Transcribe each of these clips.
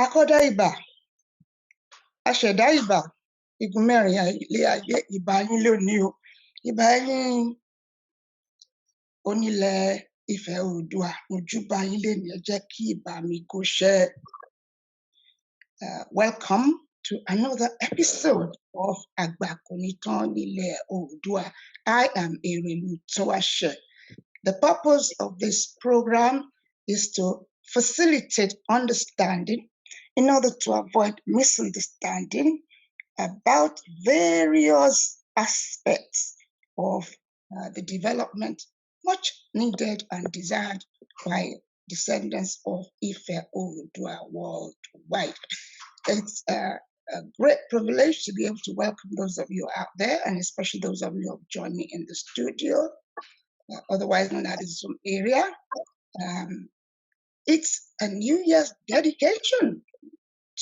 Akọ́dá ìbà, aṣẹ̀dá ìbà, igun mẹ́rin ilé ayé, ìbà yín lónìí o. Ìbà yín onílẹ̀ Ifẹ̀ Oòduà, mojúbà yín lénìí, ẹ jẹ́ kí ìbà mi kó ṣẹ. Welcome to another episode of Àgbà Kò Ní Tán Nílẹ̀ Oòduà. I am Erelu Towashe. The purpose of this program is to facilitate understanding in order to avoid misunderstanding about various aspects of the development much needed and desired by descendants of Ife Oòduà worldwide. It's a great privilege to be able to welcome those of you out there, and especially those of you who have joined me in the studio, otherwise known as the Zoom area. It's a New Year's dedication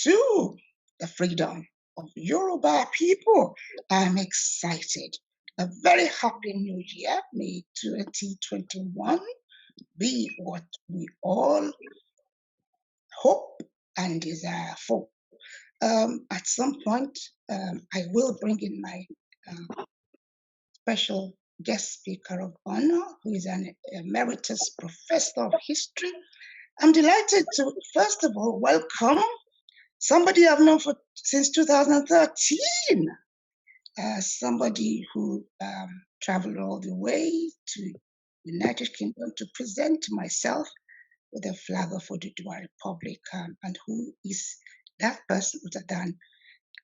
to the freedom of Yoruba people. I'm excited. A very happy new year. May 2021 be what we all hope and desire for. At some point, I will bring in my special guest speaker of honor, who is an emeritus professor of history. I'm delighted to, first of all, welcome somebody I've known since 2013, somebody who traveled all the way to the United Kingdom to present myself with the flag of Oduduwa Republic, and who is that person other than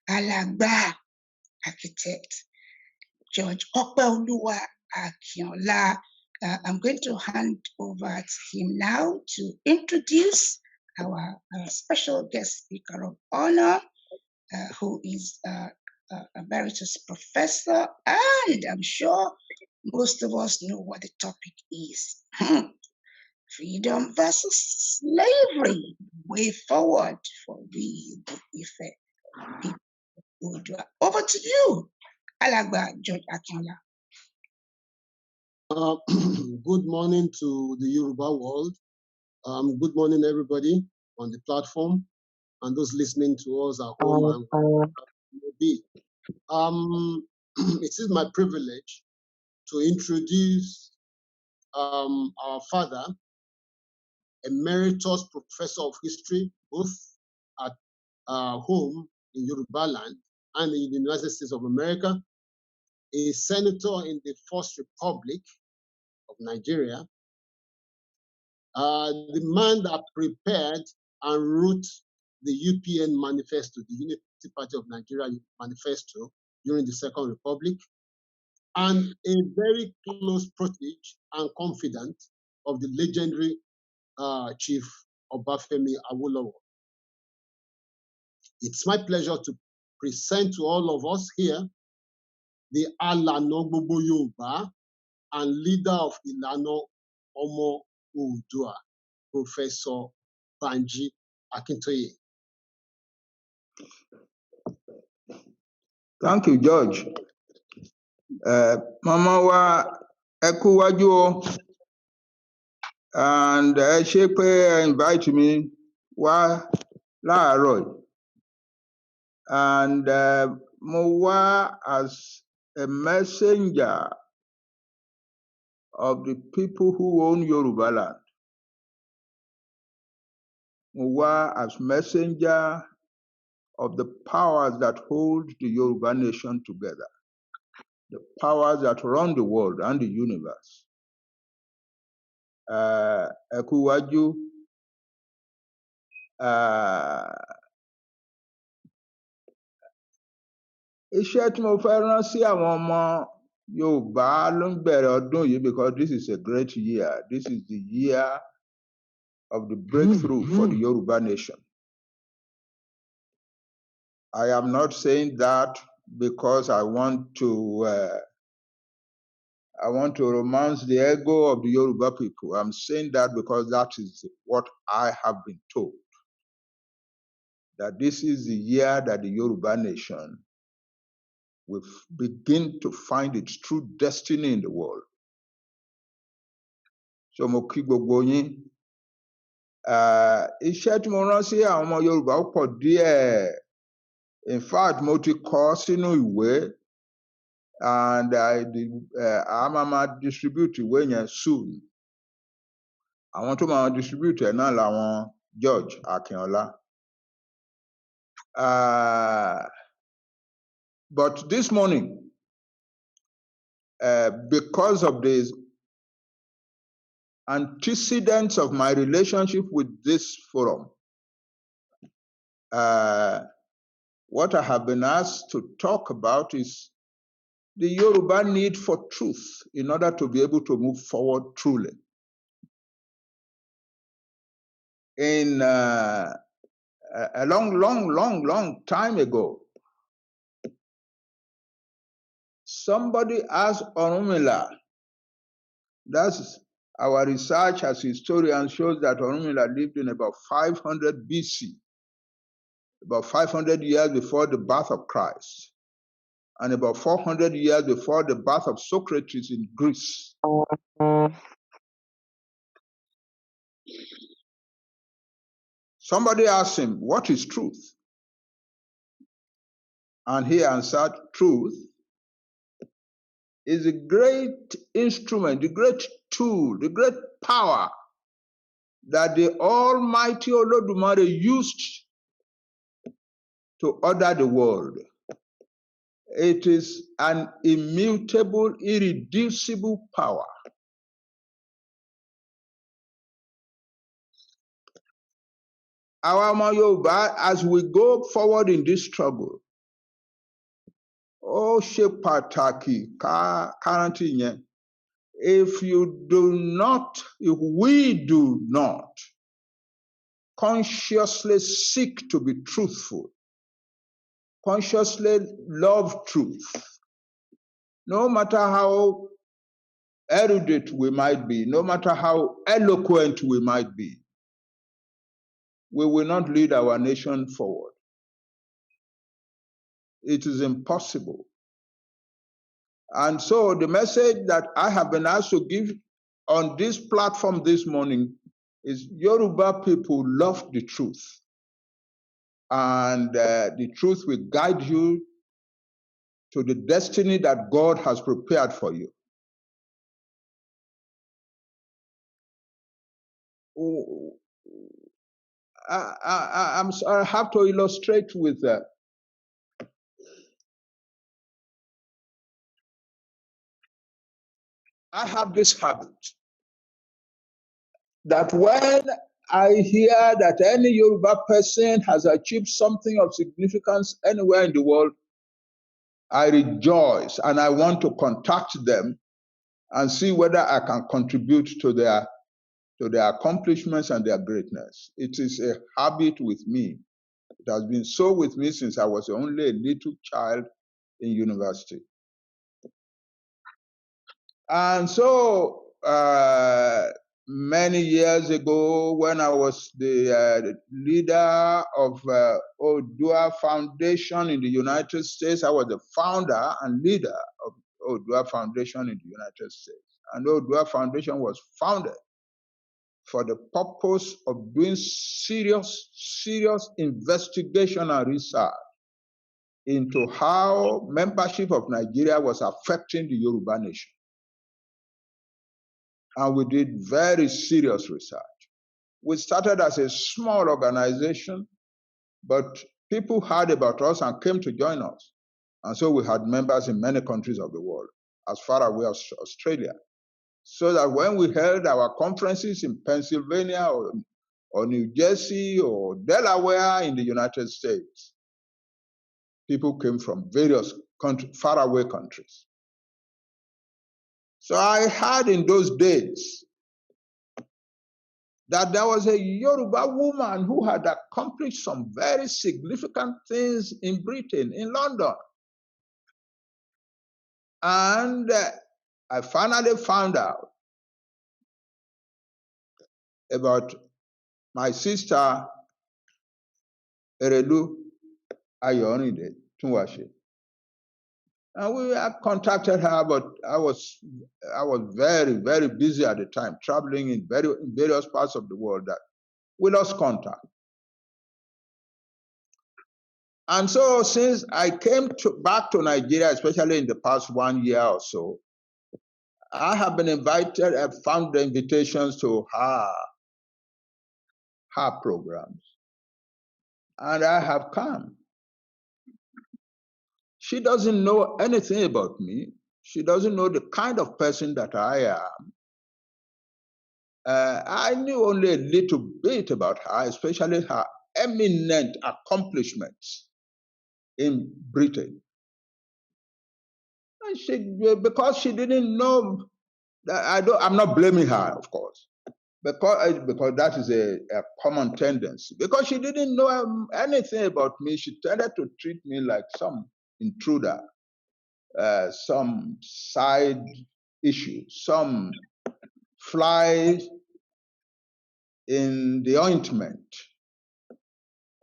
Alagba architect George Opeoluwa Akinola. I'm going to hand over to him now to introduce our special guest speaker of honor, who is a emeritus professor, and I'm sure most of us know what the topic is. Freedom versus slavery, way forward for we, the Ife people. Over to you, Alagba George Akinola. Good morning to the Yoruba world. Good morning, everybody on the platform and those listening to us at home. It is my privilege to introduce our father, emeritus professor of history, both at home in Yoruba land and in the United States of America, a senator in the First Republic of Nigeria, the man that prepared and wrote the UPN manifesto, the Unity Party of Nigeria manifesto during the Second Republic, and a very close protege and confidant of the legendary Chief Obafemi Awolowo. It's my pleasure to present to all of us here the Alano Gbogbo Yoruba and leader of Ilana Omo Oodua, Professor Banji Akintoye. Thank you, George. Mama wa eku waju o, and ṣe pé invite me wá láàárọ̀, and mo wá as a messenger of the people who own Yoruba land. Mo wá as messenger of the powers that hold the Yoruba nation together, the powers that run the world and the universe. Ekuwaju, iṣẹ́ tí mo fẹ́ rán sí àwọn ọmọ Yorùbá ló ń bẹ̀rẹ̀ ọdún yìí, because this is a great year. This is the year of the breakthrough for the Yoruba nation. I am not saying that because I want to romance the ego of the Yoruba people. I'm saying that because that is what I have been told. That this is the year that the Yoruba nation will begin to find its true destiny in the world. So mo kí gbogbo yín, Iṣẹ́ tí mo rán sí àwọn ọmọ Yorùbá ó pọ̀ díẹ̀. In fact, mo ti kọ sínú ìwé, and a máa distribute ìwé yẹn soon. Àwọn tó máa distribute ẹ̀ náà làwọn George Akínọlá. But this morning, because of the antecedents of my relationship with this forum, what I have been asked to talk about is the Yoruba need for truth in order to be able to move forward truly. In a long time ago, somebody asked Orunmila, that's our research as historians shows that Orunmila lived in about 500 BC, about 500 years before the birth of Christ, and about 400 years before the birth of Socrates in Greece. Somebody asked him, what is truth? And he answered, truth is a great instrument, the great tool, the great power that the Almighty Olodumare used to order the world. It is an immutable, irreducible power. Our ọmọ Yorùbá, as we go forward in this struggle, ó ṣe pàtàkì ká rántí yẹn. If we do not consciously seek to be truthful, consciously love truth, no matter how erudite we might be, no matter how eloquent we might be, we will not lead our nation forward. It is impossible. And so the message that I have been asked to give on this platform this morning is Yoruba people love the truth. And the truth will guide you to the destiny that God has prepared for you. I have to illustrate with I have this habit that when I hear that any Yoruba person has achieved something of significance anywhere in the world, I rejoice and I want to contact them and see whether I can contribute to their accomplishments and their greatness. It is a habit with me. It has been so with me since I was only a little child in university. And so many years ago, when I was the leader of Odua Foundation in the United States, I was the founder and leader of Odua Foundation in the United States. And Odua Foundation was founded for the purpose of doing serious investigation and research into how membership of Nigeria was affecting the Yoruba nation. And we did very serious research. We started as a small organization, but people heard about us and came to join us. And so we had members in many countries of the world, as far away as Australia. So that when we held our conferences in Pennsylvania or New Jersey or Delaware in the United States, people came from various faraway countries. So I heard in those days that there was a Yoruba woman who had accomplished some very significant things in Britain, in London. And I finally found out about my sister, Erelu Ayorinde Tunwashe. And we contacted her, but I was very busy at the time, traveling in various parts of the world. That We lost contact. And so since I came back to Nigeria, especially in the past 1 year or so, I have been invited, I found the invitations to her programs, and I have come. She doesn't know anything about me. She doesn't know the kind of person that I am. I knew only a little bit about her, especially her eminent accomplishments in Britain. And because she didn't know, I'm not blaming her, of course, because that is a common tendency. Because she didn't know anything about me, she tended to treat me like some intruder, some side issue, some fly in the ointment.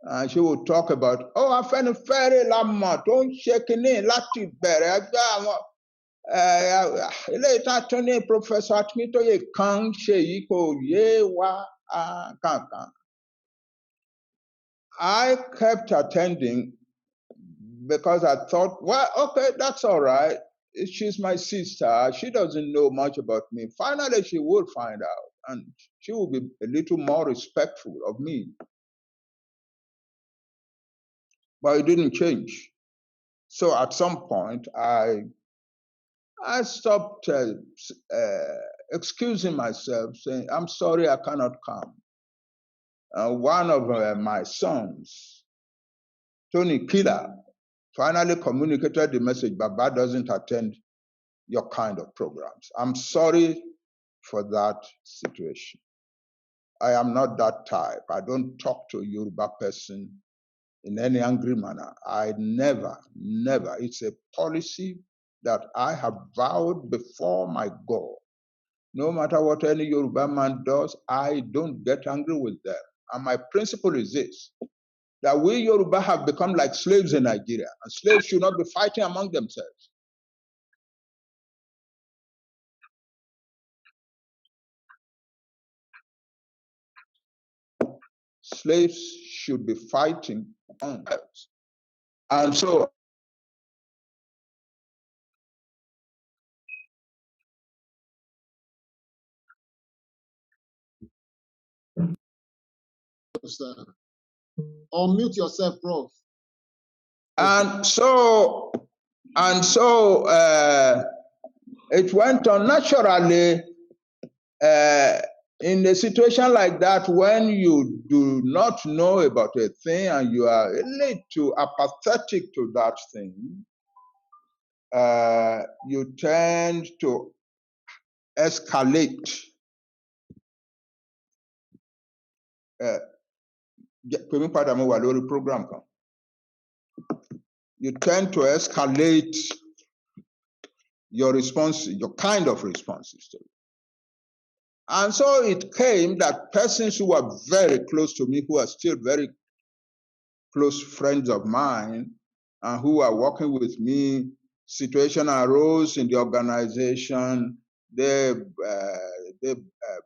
And she would talk about, oh, I found a fairy lamont, don't shake in, Lati Berry. Later, Tony Professor Atmito Kang Sheiko Yewa Kankan. I kept attending because I thought, well, okay, that's all right. She's my sister. She doesn't know much about me. Finally, she will find out, and she will be a little more respectful of me. But it didn't change. So at some point, I stopped excusing myself, saying, I'm sorry, I cannot come. One of my sons, Tony Killer, finally communicated the message, Baba doesn't attend your kind of programs. I'm sorry for that situation. I am not that type. I don't talk to a Yoruba person in any angry manner. I never. It's a policy that I have vowed before my God. No matter what any Yoruba man does, I don't get angry with them. And my principle is this, that we Yoruba have become like slaves in Nigeria, and slaves should not be fighting among themselves. Slaves should be fighting among themselves. And so Unmute yourself, Prof. And so it went on naturally. In a situation like that, when you do not know about a thing and you are a little apathetic to that thing, you tend to escalate. You tend to escalate your response, your kind of responses to it. And so it came that persons who were very close to me, who are still very close friends of mine, and who are working with me, situation arose in the organization. They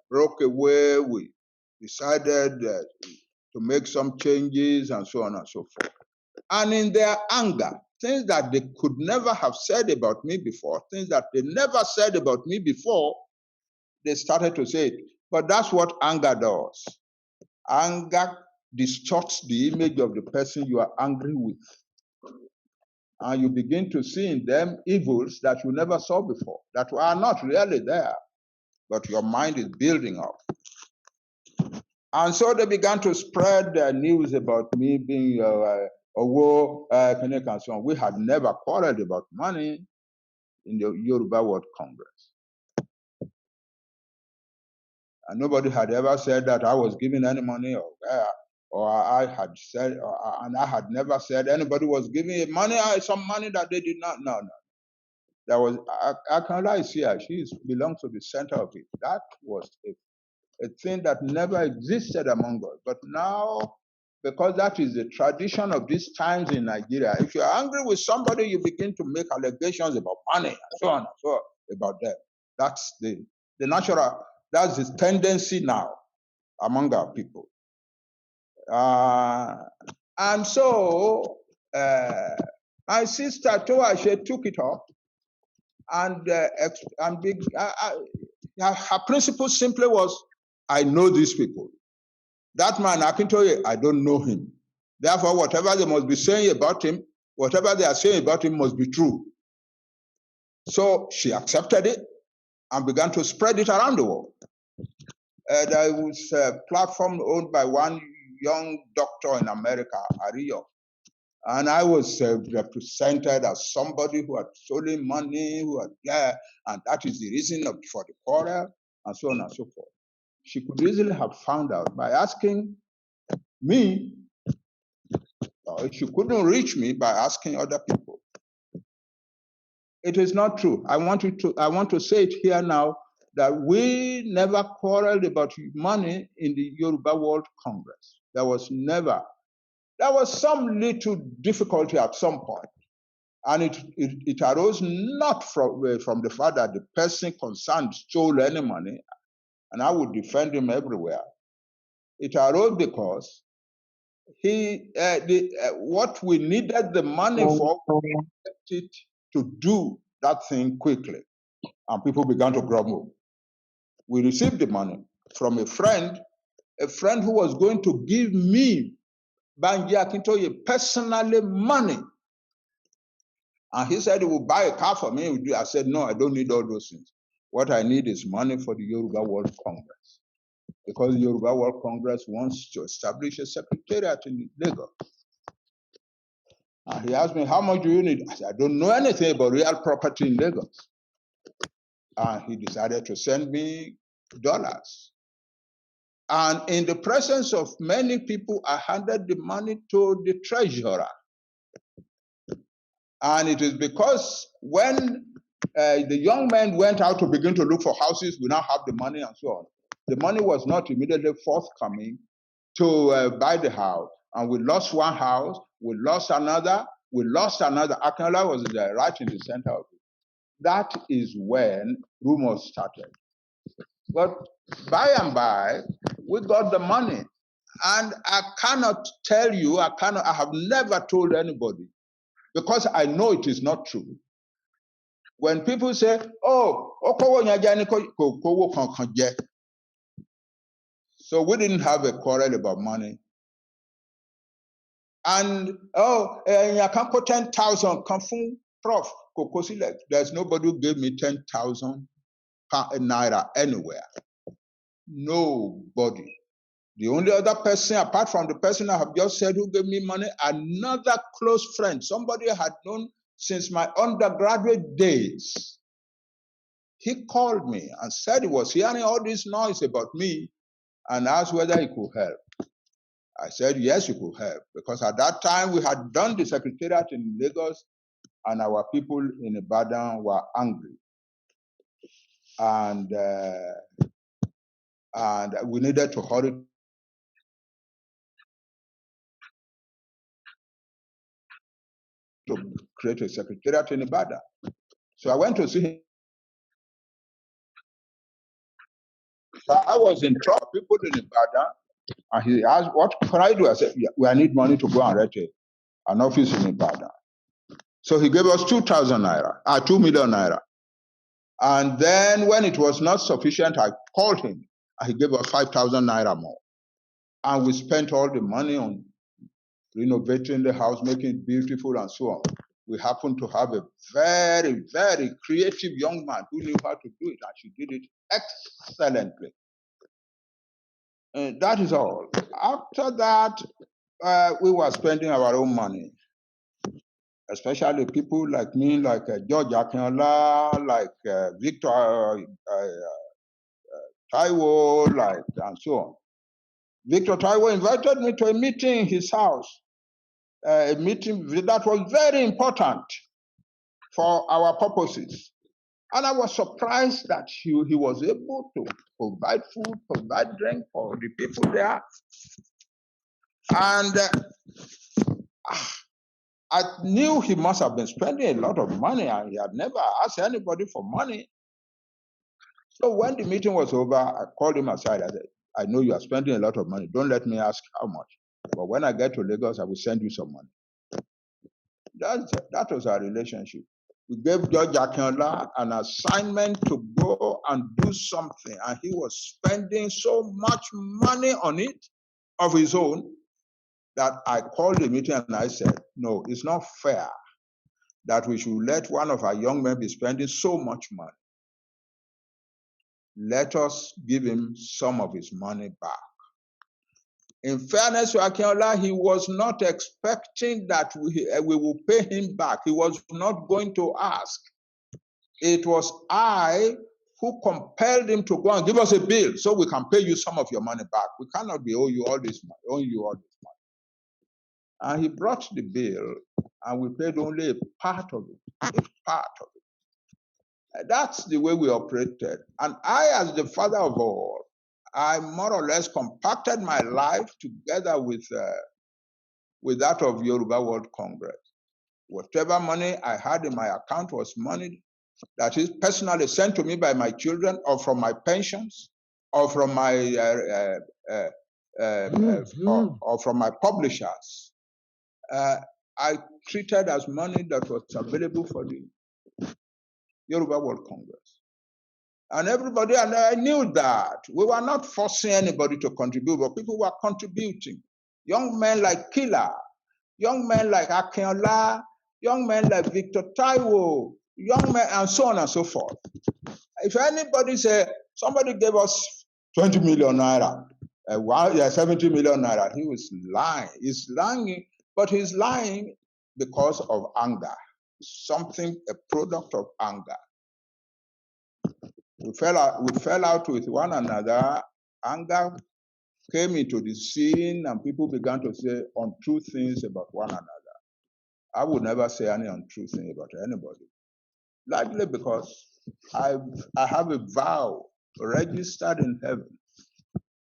broke away. We decided to make some changes and so on and so forth. And in their anger, things that they could never have said about me before, things that they never said about me before, they started to say it. But that's what anger does. Anger distorts the image of the person you are angry with. And you begin to see in them evils that you never saw before, that are not really there, but your mind is building up. And so they began to spread news about me being a war, and so on. We had never quarreled about money in the Yoruba World Congress. And nobody had ever said that I was giving any money or I had said, and I had never said anybody was giving money, some money that they did not. No. That was, I can lie here, she belongs to the center of it. That was a thing that never existed among us. But now, because that is the tradition of these times in Nigeria, if you're angry with somebody, you begin to make allegations about money and so on about them. That's the natural, that's the tendency now among our people. And so my sister Toashe took it up, and her principle simply was, I know these people. That man, Akintoye, I don't know him. Therefore, whatever they must be saying about him, whatever they are saying about him must be true. So she accepted it and began to spread it around the world. There was a platform owned by one young doctor in America, Ariyo. And I was represented as somebody who had stolen money, and that is the reason for the quarrel, and so on and so forth. She could easily have found out by asking me, or she couldn't reach me by asking other people. It is not true. I want to say it here now that we never quarreled about money in the Yoruba World Congress. There was some little difficulty at some point, and it arose not from the fact that the person concerned stole any money, and I would defend him everywhere. It arose because what we needed the money for, it to do that thing quickly, and people began to grumble. We received the money from a friend who was going to give me, Banji Akintoye, personally money. And he said he would buy a car for me. I said, no, I don't need all those things. What I need is money for the Yoruba World Congress, because the Yoruba World Congress wants to establish a secretariat in Lagos. And he asked me, how much do you need? I said, I don't know anything about real property in Lagos. And he decided to send me dollars. And in the presence of many people, I handed the money to the treasurer. And it is because when the young men went out to begin to look for houses, we now have the money and so on. The money was not immediately forthcoming to buy the house. And we lost one house, we lost another, Akinola was right in the center of it. That is when rumors started. But by and by, we got the money. And I cannot tell you, I have never told anybody, because I know it is not true. When people say, oh, so we didn't have a quarrel about money. And, oh, you can put 10,000, Prof, there's nobody who gave me 10,000 naira anywhere. Nobody. The only other person, apart from the person I have just said who gave me money, another close friend, somebody I had known since my undergraduate days. He called me and said he was hearing all this noise about me and asked whether he could help. I said, yes, he could help, because at that time we had done the secretariat in Lagos and our people in Ibadan were angry. And we needed to hurry to create a secretariat in Ibadan. So I went to see him. So I was in trouble, people in Ibadan, and he asked, what can I do? I said, yeah, I need money to go and rent an office in Ibadan. So he gave us 2,000 naira, 2 million naira. And then when it was not sufficient, I called him, and he gave us 5,000 naira more. And we spent all the money on renovating the house, making it beautiful and so on. We happened to have a very, very creative young man who knew how to do it, and she did it excellently. That is all. After that, we were spending our own money, especially people like me, like George Akinola, like Victor Taiwo, and so on. Victor Taiwo invited me to a meeting in his house, a meeting that was very important for our purposes. And I was surprised that he was able to provide food, provide drink for the people there. And I knew he must have been spending a lot of money, and he had never asked anybody for money. So when the meeting was over, I called him aside. I said, I know you are spending a lot of money. Don't let me ask how much. But when I get to Lagos, I will send you some money. That was our relationship. We gave George Akinola an assignment to go and do something, and he was spending so much money on it of his own that I called the meeting and I said, no, it's not fair that we should let one of our young men be spending so much money. Let us give him some of his money back. In fairness to Akinola, he was not expecting that we will pay him back. He was not going to ask. It was I who compelled him to go and give us a bill so we can pay you some of your money back. We cannot be owing you all this money. And he brought the bill, and we paid only a part of it. A part of it. That's the way we operated. And I, as the father of all, I more or less compacted my life together with that of Yoruba World Congress. Whatever money I had in my account was money that is personally sent to me by my children, or from my pensions, or from my or from my publishers. I treated as money that was available for the Yoruba World Congress. And everybody, and I knew that. We were not forcing anybody to contribute, but people were contributing. Young men like Kila, young men like Akinola, young men like Victor Taiwo, young men, and so on and so forth. If anybody say, somebody gave us 20 million naira, 70 million naira, he was lying. He's lying, but he's lying because of anger. Something, a product of anger. We fell out with one another. Anger came into the scene, and people began to say untrue things about one another. I would never say any untrue thing about anybody, largely because I have a vow registered in heaven.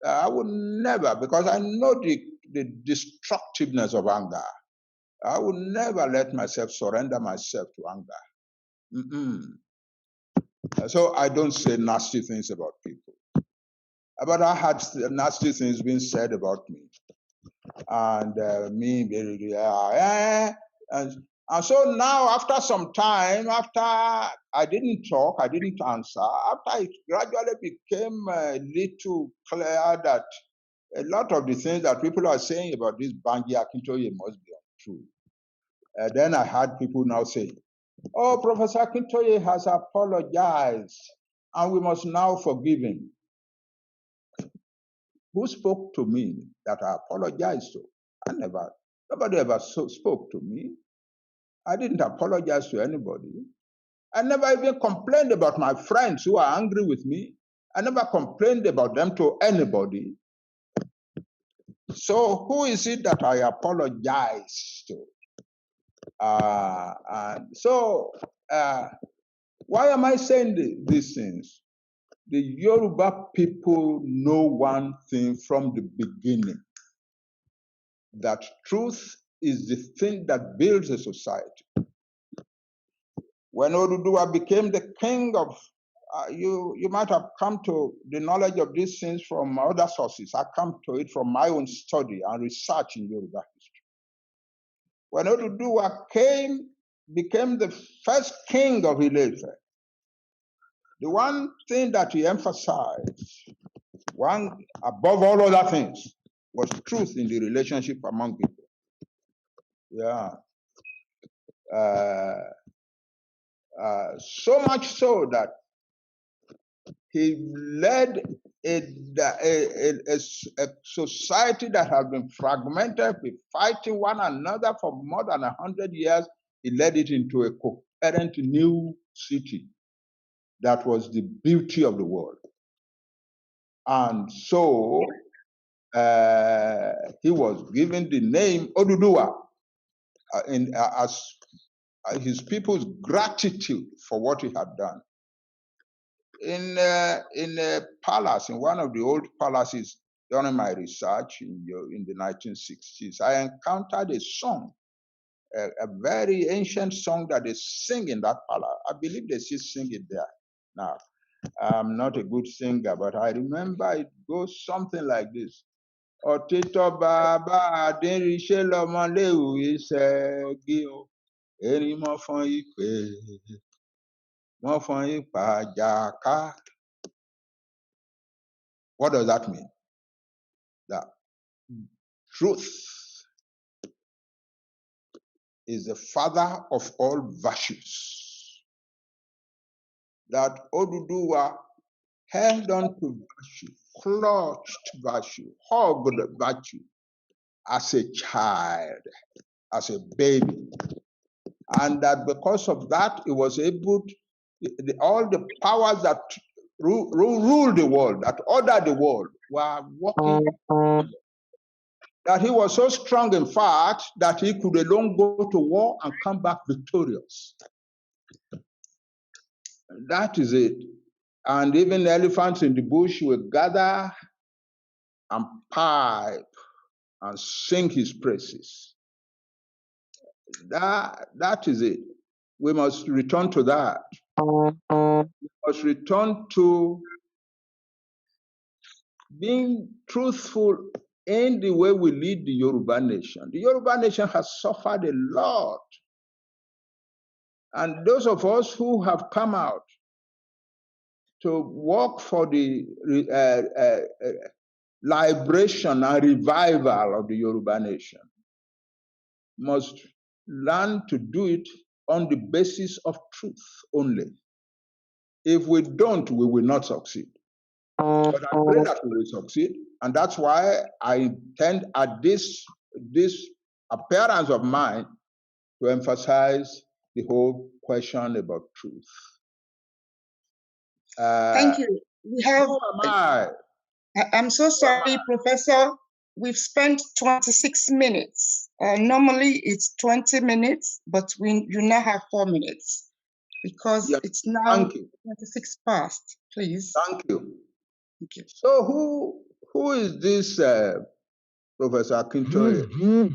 I would never, because I know the destructiveness of anger. I would never let myself surrender myself to anger. So I don't say nasty things about people. But I had nasty things being said about me. And and so now, after some time, after I didn't talk, I didn't answer, after it gradually became a little clear that a lot of the things that people are saying about this Banji Akintoye must be untrue. Then I had people now saying, oh, Professor Akintoye has apologized, and we must now forgive him. Who spoke to me that I apologized to? Nobody ever spoke to me. I didn't apologize to anybody. I never even complained about my friends who are angry with me. I never complained about them to anybody. So who is it that I apologize to? Why am I saying these things? The Yoruba people know one thing from the beginning, that truth is the thing that builds a society. When Oduduwa became the king of, you might have come to the knowledge of these things from other sources. I come to it from my own study and research in Yoruba history. When Oduduwa became the first king of Ile-Ife, the one thing that he emphasized, above all other things, was truth in the relationship among people. Yeah. So much so that he led a society that had been fragmented, fighting one another for more than 100 years. He led it into a coherent new city that was the beauty of the world. And so he was given the name Oduduwa as his people's gratitude for what he had done. In a palace, in one of the old palaces during my research in the 1960s, I encountered a song, a very ancient song that they sing in that palace. I believe they still sing it there now. I'm not a good singer, but I remember it goes something like this. Òtítọ́ bàbá àdínríṣẹ́ lọ́mọléwu ìṣẹ́gi o. Erin mọ́ fún ìpè, wọ́n fún ìpàjàká. What does that mean? That truth is the father of all virtues. That Oduduwa held on to virtue, clutched virtue, hugged virtue as a child, as a baby. And that because of that, he was able to, all the powers that rule the world, that order the world, were working. That he was so strong, in fact, that he could alone go to war and come back victorious. That is it. And even elephants in the bush will gather and pipe and sing his praises. That is it. We must return to that. We must return to being truthful in the way we lead the Yoruba nation. The Yoruba nation has suffered a lot. And those of us who have come out to work for the liberation and revival of the Yoruba nation must learn to do it on the basis of truth only. If we don't, we will not succeed. But I pray that we will succeed, and that's why I intend at this appearance of mine to emphasize the whole question about truth. Thank you. We have. Who am I? I'm so sorry, Professor. We've spent 26 minutes. Normally it's 20 minutes, but you now have 4 minutes because it's now 26 past. Please. Thank you. Thank you. So who is this Professor Akintoye?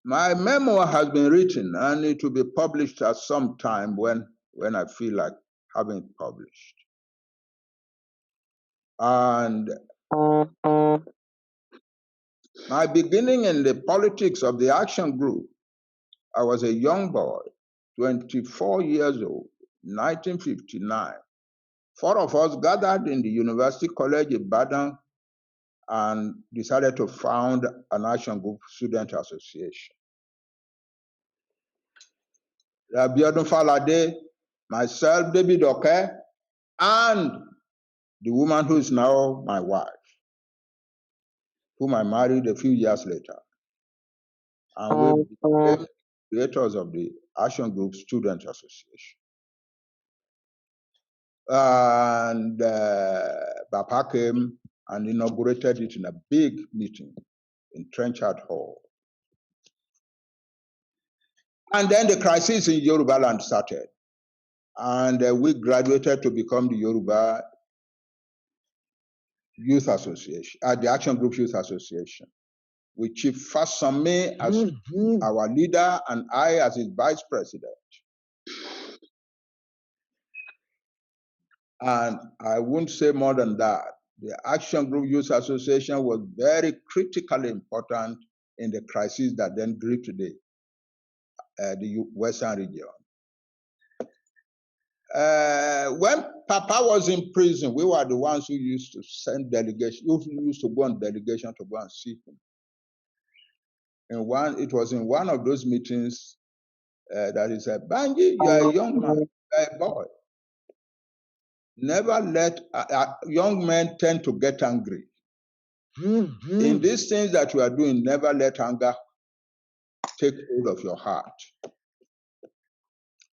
My memoir has been written and it will be published at some time when I feel like having it published. And my beginning in the politics of the Action Group, I was a young boy, 24 years old, 1959. 4 of us gathered in the University College in Ibadan and decided to found an Action Group Student Association. Abiodun Falade, myself, David Oke, and the woman who is now my wife, whom I married a few years later. And we became creators of the Action Group Student Association. And Bapa came and inaugurated it in a big meeting in Trenchard Hall. And then the crisis in Yoruba land started. And we graduated to become the Yoruba Youth Association, the Action Group Youth Association, with Chief Fasame as our leader and I as his vice president. And I won't say more than that. The Action Group Youth Association was very critically important in the crisis that then gripped the Western region. When Papa was in prison, we were the ones who used to send delegations, who used to go on delegation to go and see him. It was in one of those meetings that he said, Banji, you are a young man, you are a boy. Never let, young men tend to get angry. In these things that you are doing, never let anger take hold of your heart.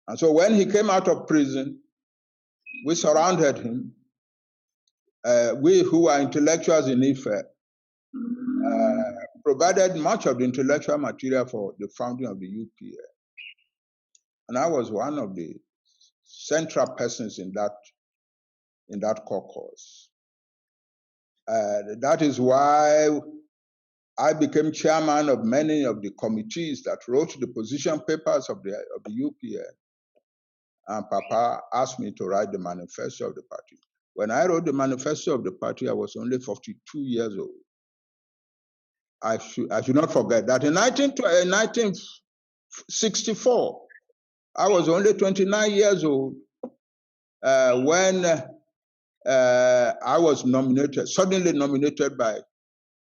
And so when he came out of prison, we surrounded him. We who are intellectuals in Ife provided much of the intellectual material for the founding of the UPA. And I was one of the central persons in that caucus. That is why I became chairman of many of the committees that wrote the position papers of the UPA. And Papa asked me to write the manifesto of the party. When I wrote the manifesto of the party, I was only 42 years old. I should not forget that in 1964, I was only 29 years old when I was suddenly nominated by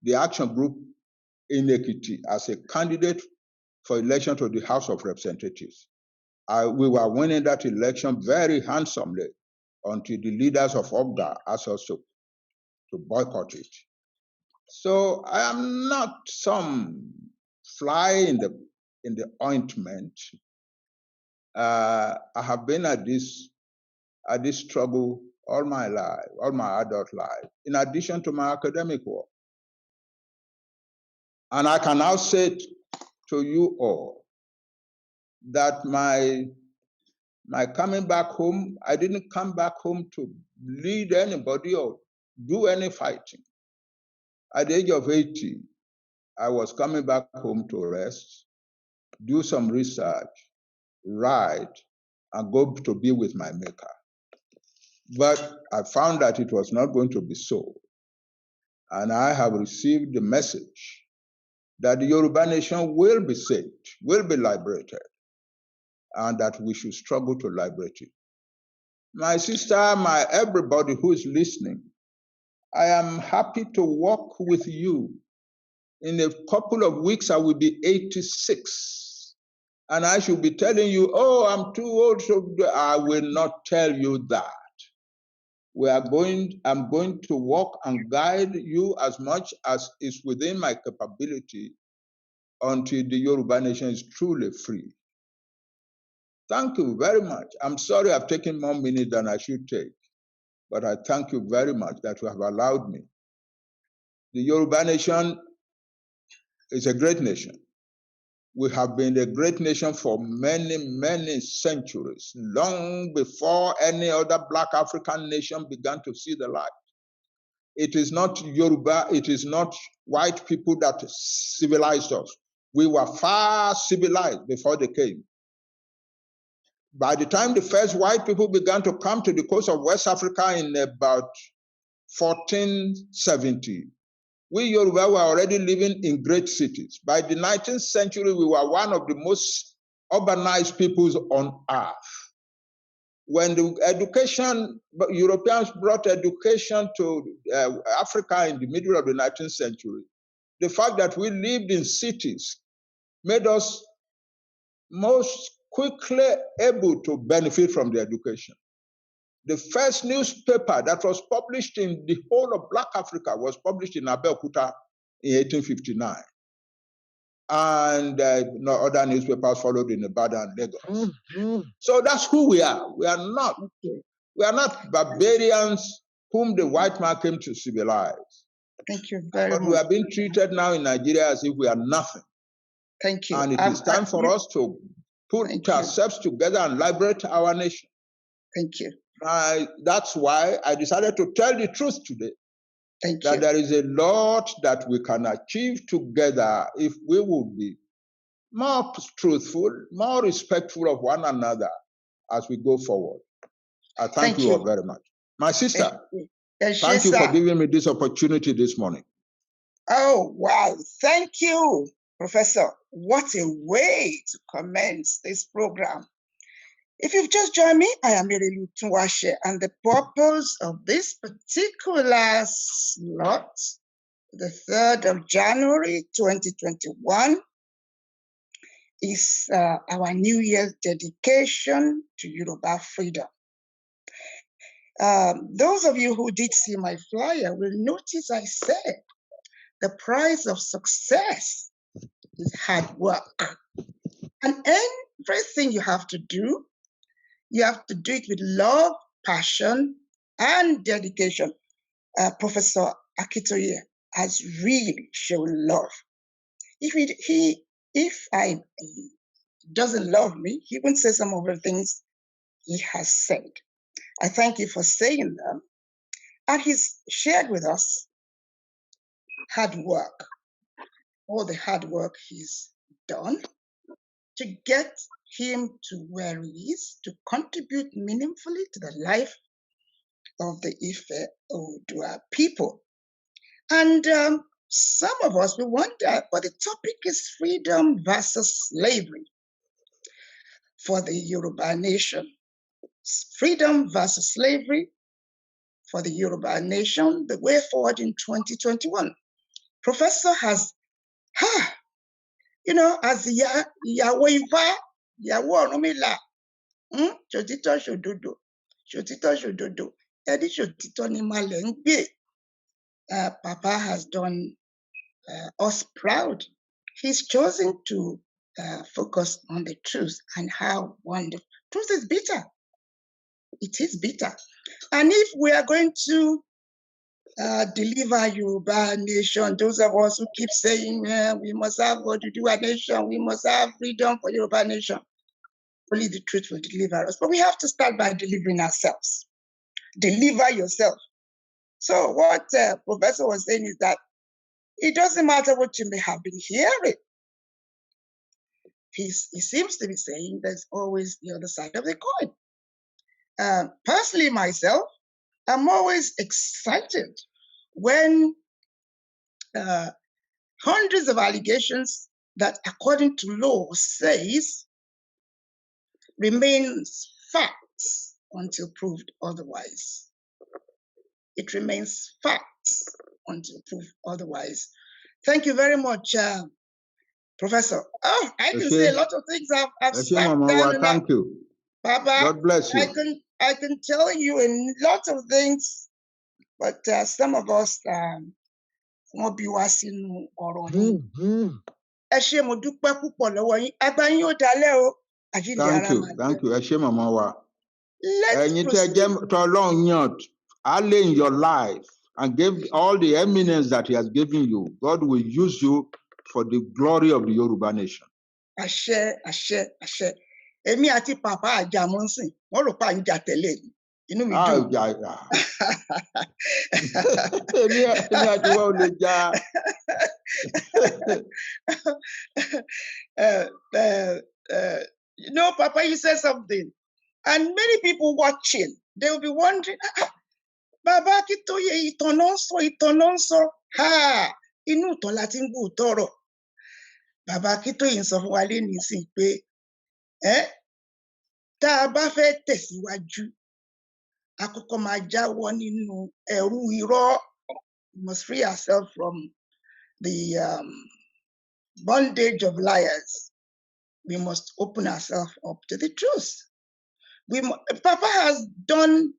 the Action Group in Ekiti as a candidate for election to the House of Representatives. We were winning that election very handsomely until the leaders of OGDA asked us to boycott it. So I am not some fly in the ointment. I have been at this struggle all my life, all my adult life, in addition to my academic work. And I can now say to you all that my coming back home, I didn't come back home to lead anybody or do any fighting. At the age of 80, I was coming back home to rest, do some research, write, and go to be with my maker. But I found that it was not going to be so. And I have received the message that the Yoruba nation will be saved, will be liberated, and that we should struggle to liberate it. My sister, everybody who is listening, I am happy to walk with you. In a couple of weeks, I will be 86. And I should be telling you, oh, I'm too old, so I will not tell you that. I'm going to walk and guide you as much as is within my capability until the Yoruba nation is truly free. Thank you very much. I'm sorry I've taken more minutes than I should take, but I thank you very much that you have allowed me. The Yoruba nation is a great nation. We have been a great nation for many, many centuries, long before any other Black African nation began to see the light. It is not Yoruba, it is not white people that civilized us. We were far civilized before they came. By the time the first white people began to come to the coast of West Africa in about 1470, we Yoruba were already living in great cities. By the 19th century, we were one of the most urbanized peoples on earth. When the Europeans brought education to Africa in the middle of the 19th century, the fact that we lived in cities made us most quickly able to benefit from the education. The first newspaper that was published in the whole of Black Africa was published in Abeokuta in 1859. And other newspapers followed in Ibadan and Lagos. So that's who we are. We are not barbarians whom the white man came to civilize. Thank you very much. But we are being treated now in Nigeria as if we are nothing. Thank you. And it is time for us to put ourselves together and liberate our nation. Thank you. That's why I decided to tell the truth today. That there is a lot that we can achieve together if we will be more truthful, more respectful of one another as we go forward. I thank you all very much. My sister, thank you for giving me this opportunity this morning. Oh, wow. Thank you, Professor. What a way to commence this program. If you've just joined me, I am Erelu Tunwashe, and the purpose of this particular slot, the 3rd of January 2021, is our New Year's dedication to Yoruba freedom. Those of you who did see my flyer will notice I said the price of success is hard work. And everything you have to do it with love, passion, and dedication. Professor Akitoye has really shown love. If he doesn't love me, he won't say some of the things he has said. I thank you for saying them. And he's shared with us hard work, all the hard work he's done to get him to where he is, to contribute meaningfully to the life of the Ife Oodua people. And Some of us, we wonder, but the topic is freedom versus slavery for the Yoruba nation. Freedom versus slavery for the Yoruba nation, the way forward in 2021. Professor has, as ìyàwó Ifá, ìyàwó Ọ̀rúnmìlà, ṣòtítọ́ ṣòdodo, ṣòtítọ́ ṣòdodo, ẹni ṣòtítọ́ ni malẹ̀ ń gbé. Papa has done us proud. He's chosen to focus on the truth and how wonderful. Truth is bitter. It is bitter. And if we are going to deliver Yoruba nation, those of us who keep saying we must have Oduduwa nation, we must have freedom for Yoruba nation, only the truth will deliver us. But we have to start by delivering ourselves. Deliver yourself. So what Professor was saying is that it doesn't matter what you may have been hearing. He seems to be saying there's always the other side of the coin. Personally, myself, I'm always excited when hundreds of allegations that, according to law, says remains facts until proved otherwise. It remains facts until proved otherwise. Thank you very much, Professor. Oh, I can say a lot of things. I've sat down and thank you. Baba, God bless you. I can tell you a lot of things, but some of us won't be watching ọ̀rọ̀ yìí. Ẹ ṣé mo dúpẹ́ púpọ̀ lọ́wọ́ yín. Àgbà yín ó dalẹ́ o. Àjíǹde ara máa jẹ́. Thank you. Ẹ ṣé màmá wa. Let's proceed. In your life and give all the eminence that he has given you. God will use you for the glory of the Yoruba nation. Àṣẹ, àṣẹ, àṣẹ. Èmi àti Papa àjàmọ́ ń sìn. Wọ́n rò pé à ń jà tẹ́lẹ̀ ni. Inú mi dùn. Èmi àti wọn ò lè jà. Papa, you said something. And many people watching, they will be wondering, Baba Akitoye, ìtàn sọ. Inú ìtàn la ti ń gbọ́ tọrọ. Baba Akitoye ń sọ fún wa lénìí sí pé, tá a bá fẹ́ tẹ̀síwájú, àkọ́kọ́ máa jáwọ́ nínú ẹ̀rù irọ́. We must free ourselves from the bondage of liars. We must open ourselves up to the truth. Papa has done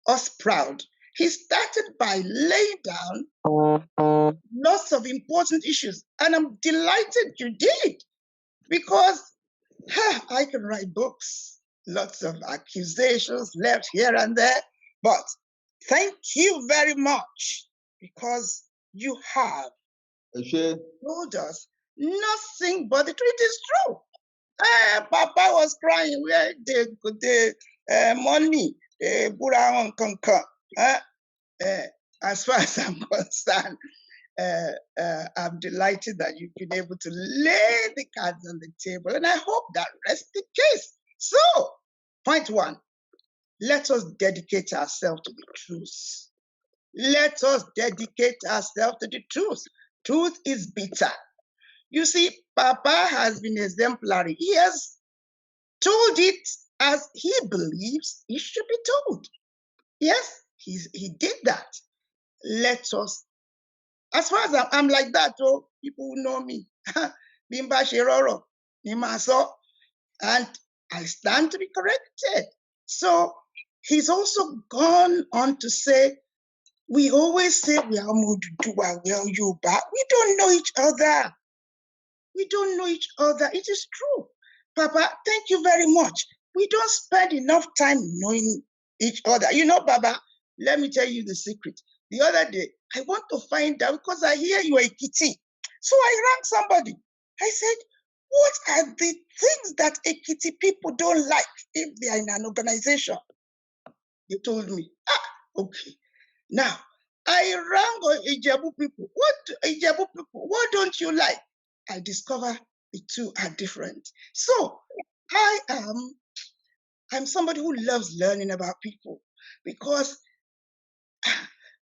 us proud. He started by laying down lots of important issues, and I'm delighted you did, because I can write books, lots of accusations left here and there, but thank you very much, because you have told us nothing but the truth is true. Papa was crying where the money, Buraon Kankan. As far as I'm concerned, I'm delighted that you've been able to lay the cards on the table, and I hope that rests the case. So, point one, let us dedicate ourselves to the truth. Let us dedicate ourselves to the truth. Truth is bitter. You see, Papa has been exemplary. He has told it as he believes it should be told. Yes, he did that. Let us, as far as I'm like that, people who know me, Bimba Shiroro, Nimaso, and I stand to be corrected. So he's also gone on to say, we always say we are Oduduwa, we are Yoruba. We don't know each other. We don't know each other. It is true. Papa, thank you very much. We don't spend enough time knowing each other. Baba, let me tell you the secret. The other day, I want to find out, because I hear you are Ekiti. So I rang somebody. I said, what are the things that Ekiti people don't like if they are in an organization? They told me, okay. Now, I rang Ijebu people. What don't you like? I discover the two are different. So I'm somebody who loves learning about people, because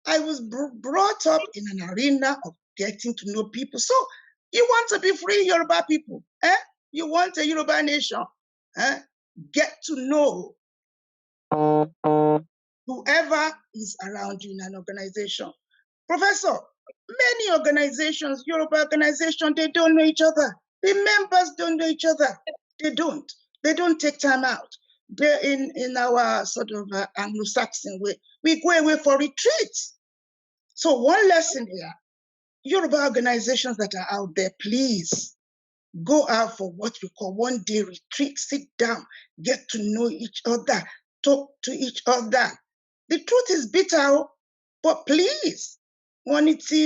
I was brought up in an arena of getting to know people. So you want to be free, Yoruba people? You want a Yoruba nation? Get to know whoever is around you in an organization. Professor, many organizations, Yoruba organizations, they don't know each other. The members don't know each other. They don't. They don't take time out. They're in our sort of Anglo-Saxon way. We go away for retreats. So one lesson here, Yoruba organizations that are out there, please go out for what we call one-day retreat. Sit down, get to know each other, talk to each other. The truth is bitter, but please, wọ́n ní tí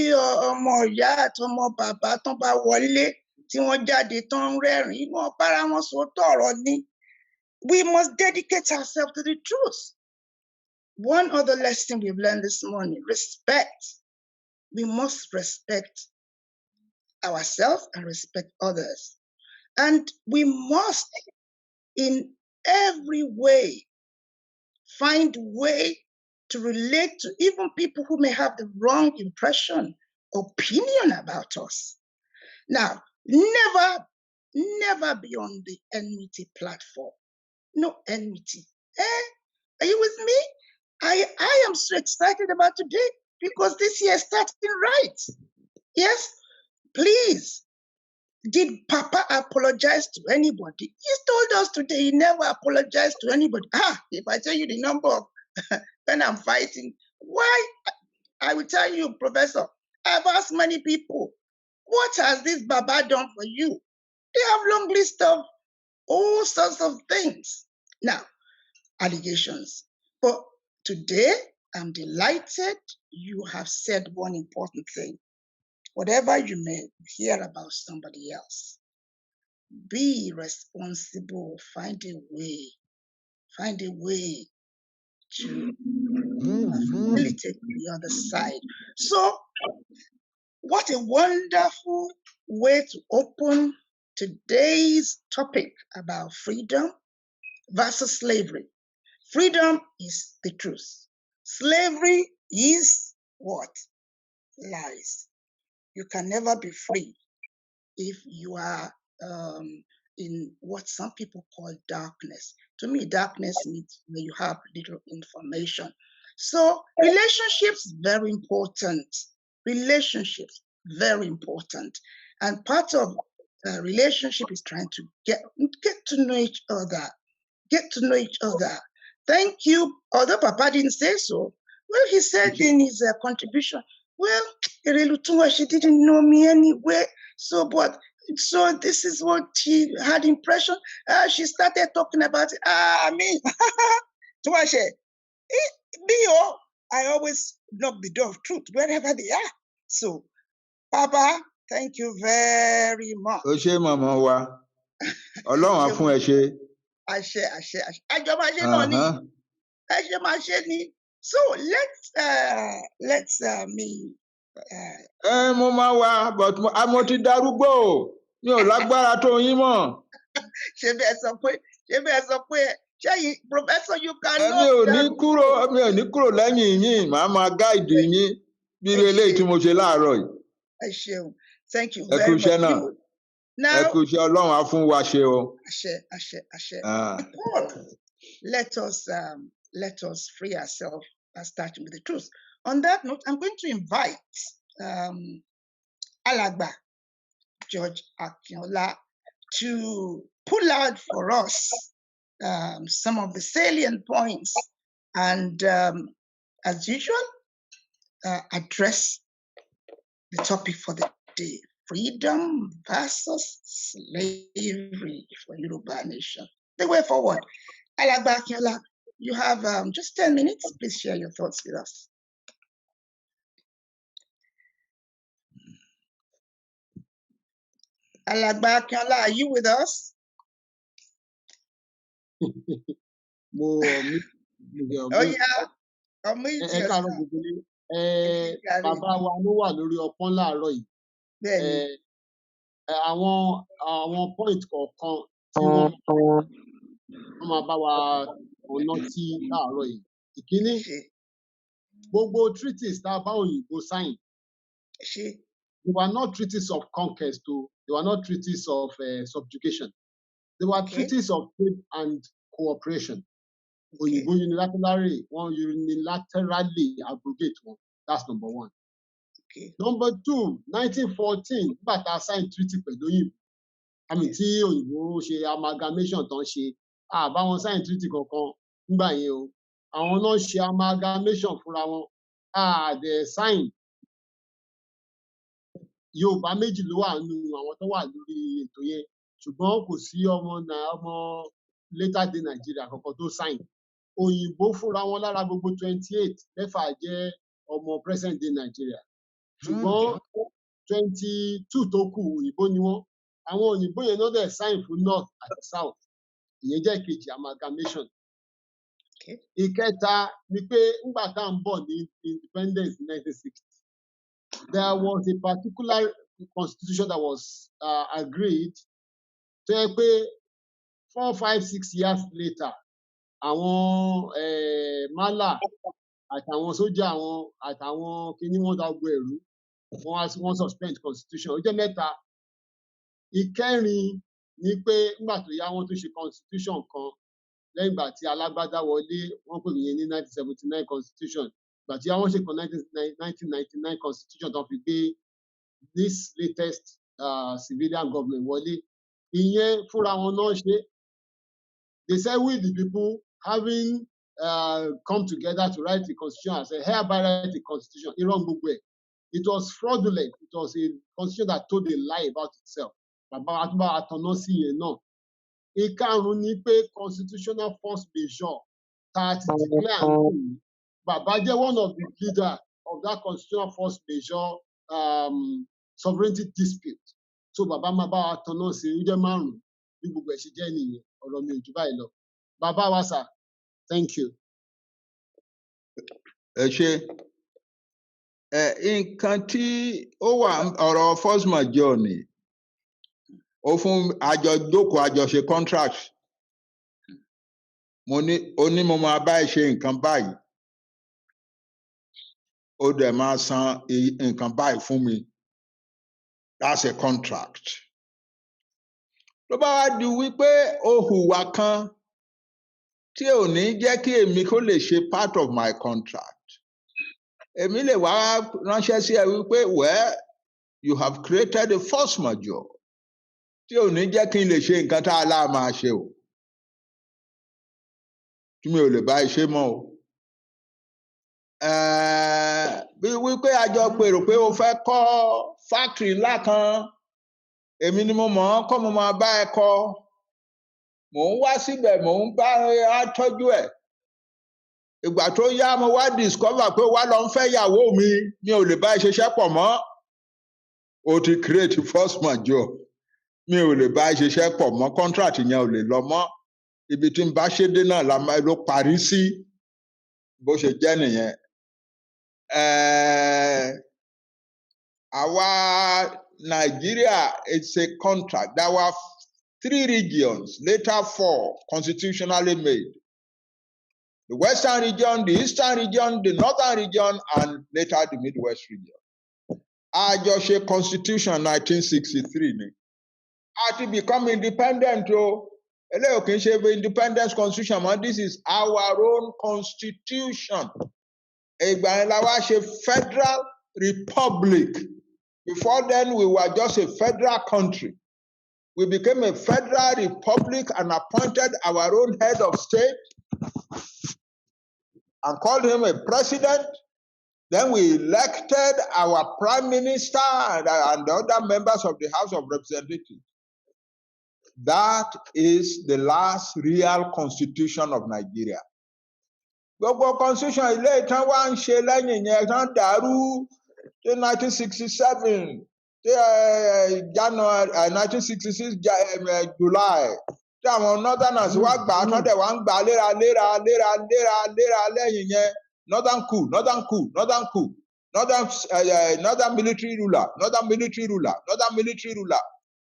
ọmọ ìyá àti ọmọ bàbá tán bá wọlé tí wọ́n jáde tán rẹ́rìn-ín wọ́n bára wọn sòótọ́ ọ̀rọ̀ ni. We must dedicate ourselves to the truth. One other lesson we've learned this morning, respect. We must respect ourselves and respect others. And we must, in every way, find way to relate to even people who may have the wrong impression, opinion about us. Now, never be on the enmity platform. No enmity. Are you with me? I am so excited about today because this year is starting right. Yes, please. Did Papa apologize to anybody? He told us today he never apologized to anybody. If I tell you the number of when I'm fighting, why? I will tell you, Professor, I've asked many people, what has this Baba done for you? They have long list of all sorts of things. Now, allegations. But today, I'm delighted you have said one important thing. Whatever you may hear about somebody else, be responsible, find a way to facilitate the other side. So, what a wonderful way to open today's topic about freedom versus slavery. Freedom is the truth. Slavery is what? Lies. You can never be free if you are in what some people call darkness. To me, darkness means where you have little information. So relationships, very important. Relationships, very important. And part of relationship is trying to get to know each other. Get to know each other. Thank you. Although Papa didn't say so, well, he said in his contribution, well, she didn't know me anyway. So this is what she had impression. She started talking about it. I mean, I always knock the door of truth wherever they are. So, Papa, thank you very much. Ó ṣé màmá wa, Ọlọ́run á fún ẹ ṣe. Àṣẹ. Àjọmọ̀ṣe náà ni. Ẹṣẹ máa ṣe ni. So let's Mo máa wá, but mo ti darúgbó, mi ò lágbára tó yín mọ́. Ṣé bẹ́ẹ̀ sọ pé ṣé Professor you cannot. Mi ò ní kúrò lẹ́yìn yín, màá máa gáìdì yín bí irú eléyìí tí mo ṣe láàárọ̀ yìí. Ẹ ṣeun. Thank you very much. Ẹ kú iṣẹ́ Ọlọ́run á fún wa ṣe o. Àṣẹ. Let us free ourselves by starting with the truth. On that note, I'm going to invite Alàgbà George Akinola to pull out for us some of the salient points and, as usual, address the topic for the day: freedom versus slavery for Yoruba nation. The way forward. Alàgbà Akinola, you have just 10 minutes. Please share your thoughts with us. Alàgbà Akinola, are you with us? Bàbá wa ló wà lórí ọpọ́n láàárọ̀ yìí. Àwọn point kọ̀ọ̀kan tí wọ́n máa bá wa ọ̀nà tí láàárọ̀ yìí. Ìkíní, gbogbo treaties tá a bá òyìnbó sign They were not treaties of conquest, too. They were not treaties of subjugation. They were treaties of trade and cooperation. Òyìnbó unilaterally abrogate one. That's number one. Number two, 1914, nígbà tá a sign treaty pẹ̀lú òyìnbó. Àmì tí òyìnbó ṣe amalgamation tán ṣe, àbáwọn sign treaty kankan nígbà yẹn o. Àwọn náà ṣe amalgamation fúnra wọn. Dẹ̀ sign. Yorùbá méjì ló wà nínú àwọn tó wà lórí ètò yẹn. Ṣùgbọ́n kò sí ọmọ later day Nigeria kankan tó sign. Òyìnbó fúnra wọn lára gbogbo 28 mẹ́fà jẹ́ ọmọ present day Nigeria. Ṣùgbọ́n 22 tó kù òyìnbó ni wọ́n. Àwọn òyìnbó yẹn náà dẹ̀ sign fún North àti South. Ìyẹn jẹ́ kejì amalgamation. Ìkẹta ni pé nígbà tá à ń bọ̀ ní independence in 1960, there was a particular constitution that was agreed tó yẹ pé 4, 5, 6 years later, àwọn málà àtàwọn sójà wọn àtàwọn kíní wọn dá gbogbo ẹ̀rú wọ́n suspend constitution. Ó jẹ́ mẹ́ta. Ìkẹrin ni pé nígbà tó yá wọ́n tún ṣe constitution kan lẹ́yìn ìgbà tí alágbádá wọlé, wọ́n pè yẹn ní 1979 constitution. Ìgbà tí wọ́n ṣe kan 1999 constitution tó fi gbé this latest civilian government wọlé. Ìyẹn fúnra wọn náà ṣe. They said we the people having come together to write the constitution and say hereby write the constitution. Irọ́ gbogbo ẹ̀. It was fraudulent. It was a constitution that told a lie about itself. Bàbá wa tún bá wa tanná sí yẹn náà. Ìkarùn-ún ni pé constitutional force majeure tá a ti declare àǹtí. Bàbá jẹ́ one of the leaders of that constitutional force majeure sovereignty dispute. So bàbá máa bá wa tanná sí ó jẹ́ márùn-ún bí gbogbo ẹ̀ ṣe jẹ́ nìyẹn. Ọ̀rọ̀ mi ò jù báyìí lọ. Bàbá wa sà, thank you. Ẹ ṣé. Nǹkan tí ó wà ọ̀rọ̀ force majeure ni ó fún àjọ jókòó àjọṣe contract. Mo ní mo máa bá ẹ ṣe nǹkan báyìí. Ó dẹ̀ máa san nǹkan báyìí fún mi. That's a contract. Ló bá wá di wípé ó hùwà kan tí ò ní jẹ́ kí èmi kó lè ṣe part of my contract. Èmi lè wá ránṣẹ́ sí ẹ wípé well, you have created a force majeure tí ò ní jẹ́ kí n lè ṣe nǹkan tá a lá máa ṣe o. Tí mi ò lè bá iṣẹ́ mọ́ o. Bí wípé a jọ pèrò pé o fẹ́ kọ́ factory ńlá kan, èmi ni mo mọ̀ ọ́n kọ́ mo máa bá ẹ kọ́. Mò ń wá síbẹ̀, mò ń bá a tọ́jú ẹ̀. Ìgbà tó yá mo wá discover pé wá lọ ń fẹ́ ìyàwó mi ò lè bá ẹ ṣiṣẹ́ pọ̀ mọ́. O ti create force majeure. Mi ò lè bá ẹ ṣiṣẹ́ pọ̀ mọ́, contract yẹn ò lè lọ mọ́. Ibi tí n bá ṣe dé náà ló parí sí. Bó ṣe jẹ́ nìyẹn. Àwa Nigeria, it's a contract. There were 3 regions, later 4, constitutionally made. The Western region, the Eastern region, the Northern region, and later the Midwest region. Àjọṣe constitution 1963 ni. A ti become independent o. Eléyìí kì í ṣe independence constitution mọ́. This is our own constitution. Ìgbà yẹn la wá ṣe federal republic. Before then, we were just a federal country. We became a federal republic and appointed our own head of state and called him a president. Then we elected our prime minister and the other members of the House of Representatives. That is the last real constitution of Nigeria. Gbogbo constitution ilé ìtàn wa ń ṣe lẹ́yìn yẹn tán dàrú ní 1967 January 1966 July tí àwọn northerners wá gbà á tán dẹ̀ wá ń gbà léra lẹ́yìn yẹn northern military ruler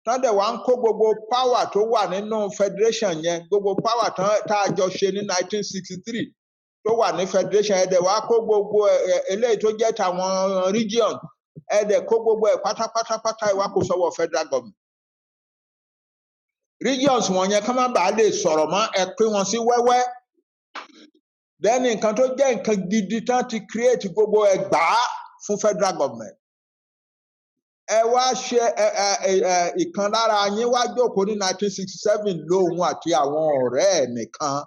tán dẹ̀ wá ń kó gbogbo power tó wà nínú federation yẹn gbogbo power tá a jọ ṣe ní 1963 tó wà ní federation yẹn dẹ̀ wá kó gbogbo eléyìí tó jẹ́ tàwọn region ẹ̀dẹ̀ kó gbogbo ẹ̀ pátápátápátá ìwà kò sọ́wọ́ federal government. Regions wọ̀nyẹn ká má bàa lè sọ̀rọ̀ mọ́ ẹ pín wọn sí wẹ́wẹ́. Then nǹkan tó jẹ́ nǹkan gidi tán ti create gbogbo ẹgbàá fún federal government. Ẹ wá ṣe ìkan lára yín wá jókòó ní 1967 lóhun àti àwọn ọ̀rẹ́ ẹ̀ nìkan.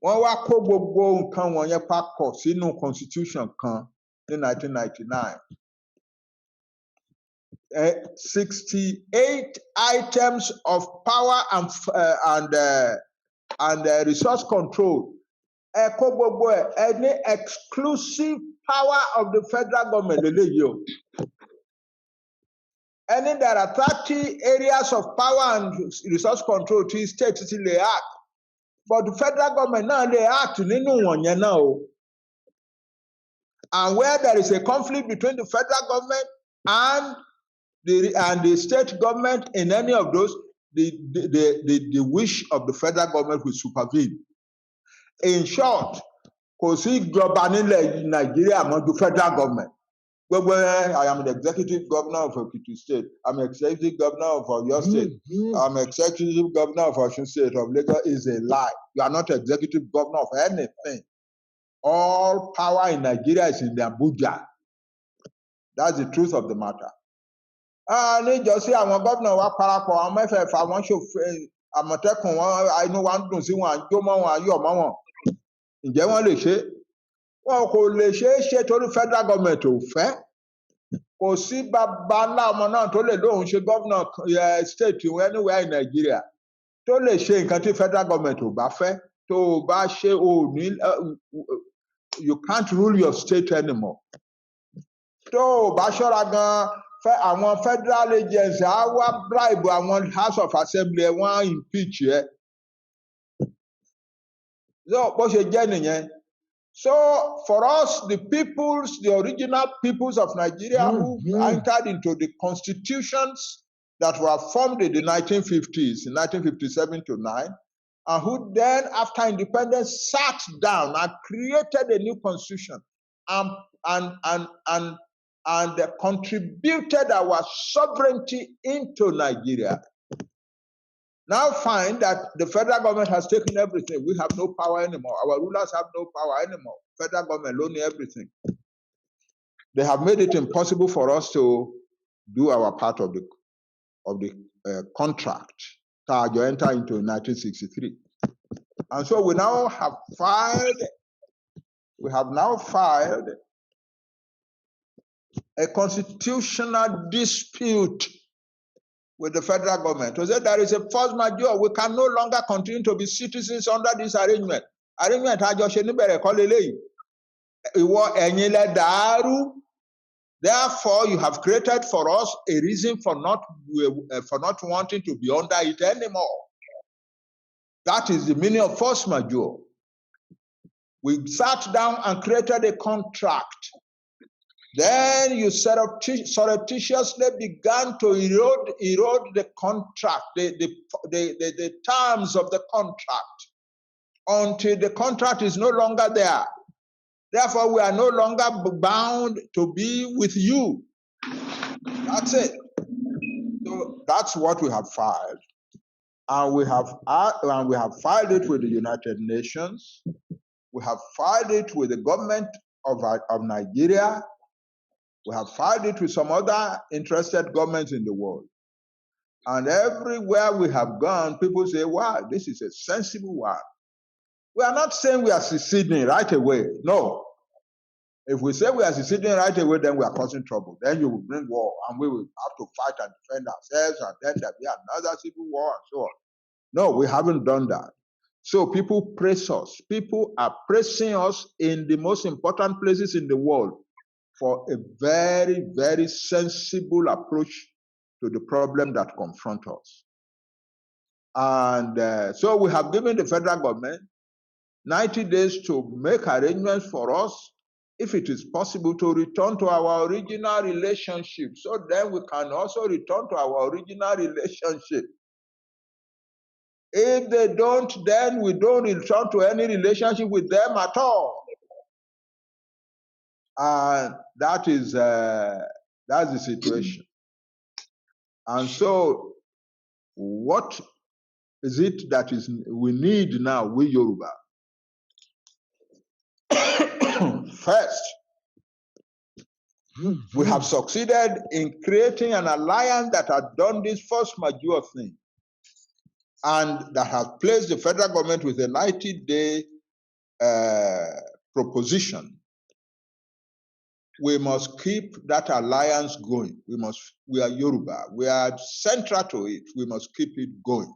Wọ́n wá kó gbogbo nǹkan wọ̀nyẹn papọ̀ sínú constitution kan ní 1999. 68 items of power and resource control. Ẹ kó gbogbo ẹ ní exclusive power of the federal government lélẹ́yìí o. And there are 30 areas of power and resource control to state ti lè act. But the federal government náà lè act nínú wọ̀nyẹn náà o. And where there is a conflict between the federal government and the state government in any of those, the wish of the federal government will supervene. In short, kò sí ìjọba nílẹ̀ Nàìjíríà mọ́ ju federal government. I am the executive governor of Ekiti State. I'm executive governor of Oyo State. I'm executive governor of Osun State. Of Lagos is a lie. You are not executive governor of anything. All power in Nigeria is in the Abuja. That's the truth of the matter. Níjọ́sí àwọn gómìnà wa parapọ̀ àwọn mẹ́fẹ̀ẹ̀fà wọn ṣòfin Àmọ̀tẹ́kùn wọn inú wa ń dùn sí wọn àjò mọ́ wọn ayọ̀ mọ́ wọn. Ǹjẹ́ wọ́n lè ṣe? Wọn kò lè ṣe torí federal government ò fẹ́. Kò sí bàbá ńlá ọmọ náà tó lè lóun ṣe gómìnà state anywhere in Nigeria tó lè ṣe nǹkan tí federal government ò bá fẹ́. Tó o bá ṣe o ní you can't rule your state anymore. Tó o bá ṣọ́ra gan àwọn federal agents á wá bribe àwọn House of Assembly wọ́n impeach ẹ. So bó ṣe jẹ́ nìyẹn. So for us, the original peoples of Nigeria who entered into the constitutions that were formed in the 1950s, in 1957 to 9, and who then, after independence, sat down and created a new constitution and contributed our sovereignty into Nigeria. Now find that the federal government has taken everything. We have no power anymore. Our rulers have no power anymore. Federal government owns everything. They have made it impossible for us to do our part of the contract that you enter into in 1963. And so we now have filed a constitutional dispute with the federal government to say there is a force majeure. We can no longer continue to be citizens under this arrangement. Arrangement àjọṣe níbẹ̀rẹ̀ kọ́ leléyìí. Ìwọ ẹ̀yin lẹ dàrú. Therefore, you have created for us a reason for not wanting to be under it anymore. That is the meaning of force majeure. We sat down and created a contract. Then you surreptitiously began to erode the contract, the terms of the contract, until the contract is no longer there. Therefore, we are no longer bound to be with you. That's it. So that's what we have filed, and we have filed it with the United Nations. We have filed it with the government of Nigeria. We have filed it with some other interested governments in the world. And everywhere we have gone, people say, wow, this is a sensible one. We are not saying we are seceding right away. No. If we say we are seceding right away, then we are causing trouble. Then you will bring war, and we will have to fight and defend ourselves, and then there will be another civil war, and so on. No, we haven't done that. So people praise us. People are praising us in the most important places in the world for a very, very sensible approach to the problem that confronts us. And so we have given the federal government 90 days to make arrangements for us, if it is possible, to return to our original relationship. So then we can also return to our original relationship. If they don't, then we don't return to any relationship with them at all. And that's the situation. And so, what is it that we need now, we Yoruba? First, we have succeeded in creating an alliance that has done this force majeure thing, and that has placed the federal government with a 90-day proposition. We must keep that alliance going. We are Yoruba. We are central to it. We must keep it going.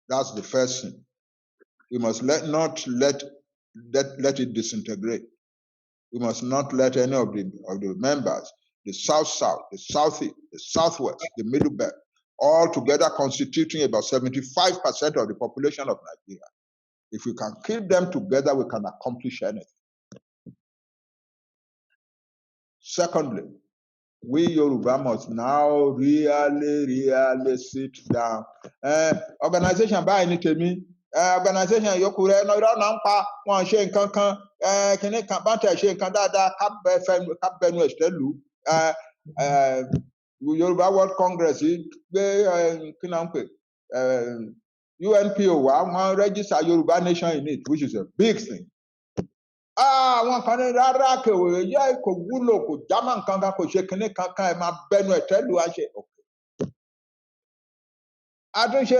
That's the first thing. We must not let it disintegrate. We must not let any of the members, the South-South, the Southeast, the Southwest, the Middle Belt, all together constituting about 75% of the population of Nigeria. If we can keep them together, we can accomplish anything. Secondly, we Yoruba must now really sit down. Organization by any tèmi, organization yoku re no ro na npa won se nǹkan kan kini kan ba te se nǹkan dáadáa ka benu estelu Yoruba World Congress gbé kí na npe UNPO wa wọ́n register Yoruba Nation in it, which is a big thing. Àwọn kan ní rárá kèwé yẹ kò wúlò kò jámọ́ nǹkan kan kò ṣe kinní kankan ẹ̀ máa bẹnu ẹ̀ tẹ́lu àṣẹ. Àtúnṣe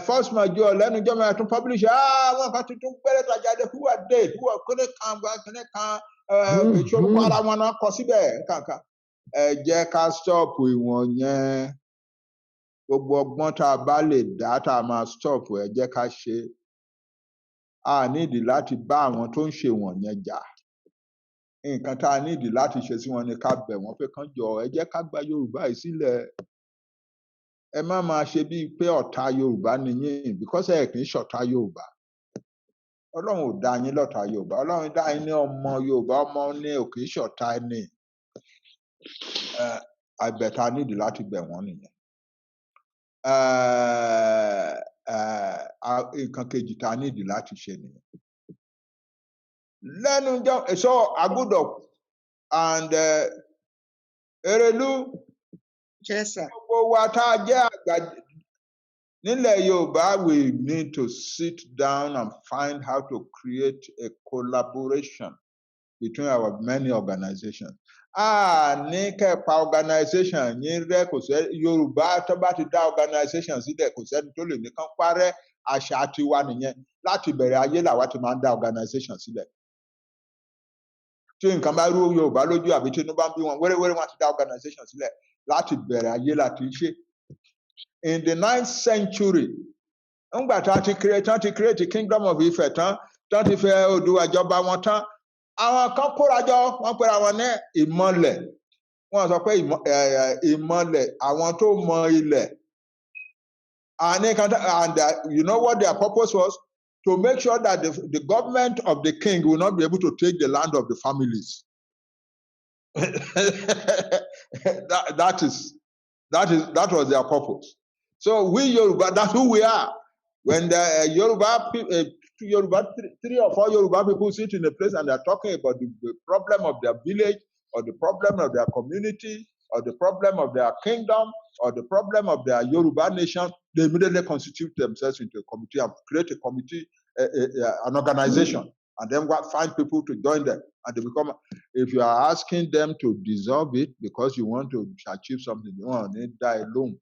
force majeure lẹ́nu jọ́ mẹ́ta tún publish àwọn kan tuntun gbẹ́rẹ́ tàjáde who are they who are kinní kan ìṣòro ara wọn náà kọ síbẹ̀ kankan. Ẹ jẹ́ ká stop ìwọ̀n yẹn. Gbogbo ọgbọ́n tá a bá lè dá tá a máa stop ẹ jẹ́ ká ṣe. A nídìí láti bá àwọn tó ń ṣe wọ̀nyẹn jà. Nǹkan tá a nídìí láti ṣe sí wọn ni ká bẹ̀ wọ́n pé kán jọ ẹ jẹ́ ká gba Yorùbá yìí sílẹ̀. Ẹ má máa ṣe bíi pé ọ̀tá Yorùbá ni yín because ẹ kì í ṣọ̀tá Yorùbá. Ọlọ́run ò dá yín lọ́tá Yorùbá. Ọlọ́run dá yín ní ọmọ Yorùbá, ọmọ ní ò kì í ṣọ̀tá ẹni. Àbẹ̀tá nídìí láti bẹ̀ wọ́n nìyẹn. Nǹkan kejì tá a nídìí láti ṣe nìyẹn. Lẹ́nu jọ́ so Agbọ́dọ̀ and Erelu. Yes, sir. Gbogbo wa tá a jẹ́ àgbà nílẹ̀ Yorùbá, we need to sit down and find how to create a collaboration between our many organizations. Ní kẹ́pa organization yín rẹ́ kò sẹ́ Yorùbá tó bá ti dá organization sílẹ̀ kò sẹ́ni tó lè nìkan parẹ́ àṣà tiwa nìyẹn. Láti bẹ̀rẹ̀ ayé làwa ti máa ń dá organization sílẹ̀. Tí nǹkan bá rú Yorùbá lójú àbí tí inú bá ń bí wọn wẹ́rẹ́wẹ́rẹ́ wọn ti dá organization sílẹ̀ láti bẹ̀rẹ̀ ayé láti ṣe. In the 9th century, ńgbà tá ti create the kingdom of Ife tán ti fẹ́ Oòduà jọba wọn tán, àwọn kan kórajọ wọ́n pera wọn ní ìmọ̀lẹ̀. Wọ́n sọ pé ìmọ̀lẹ̀ àwọn tó mọ ilẹ̀. And you know what their purpose was? To make sure that the government of the king will not be able to take the land of the families. that was their purpose. So we Yoruba, that's who we are. When the Yoruba, 3 or 4 Yoruba people sit in a place and they're talking about the problem of their village, or the problem of their community, or the problem of their kingdom, or the problem of their Yoruba nation, they immediately constitute themselves into a committee and create a committee, an organization, and then find people to join them. And they become, if you are asking them to dissolve it because you want to achieve something, you want to die alone.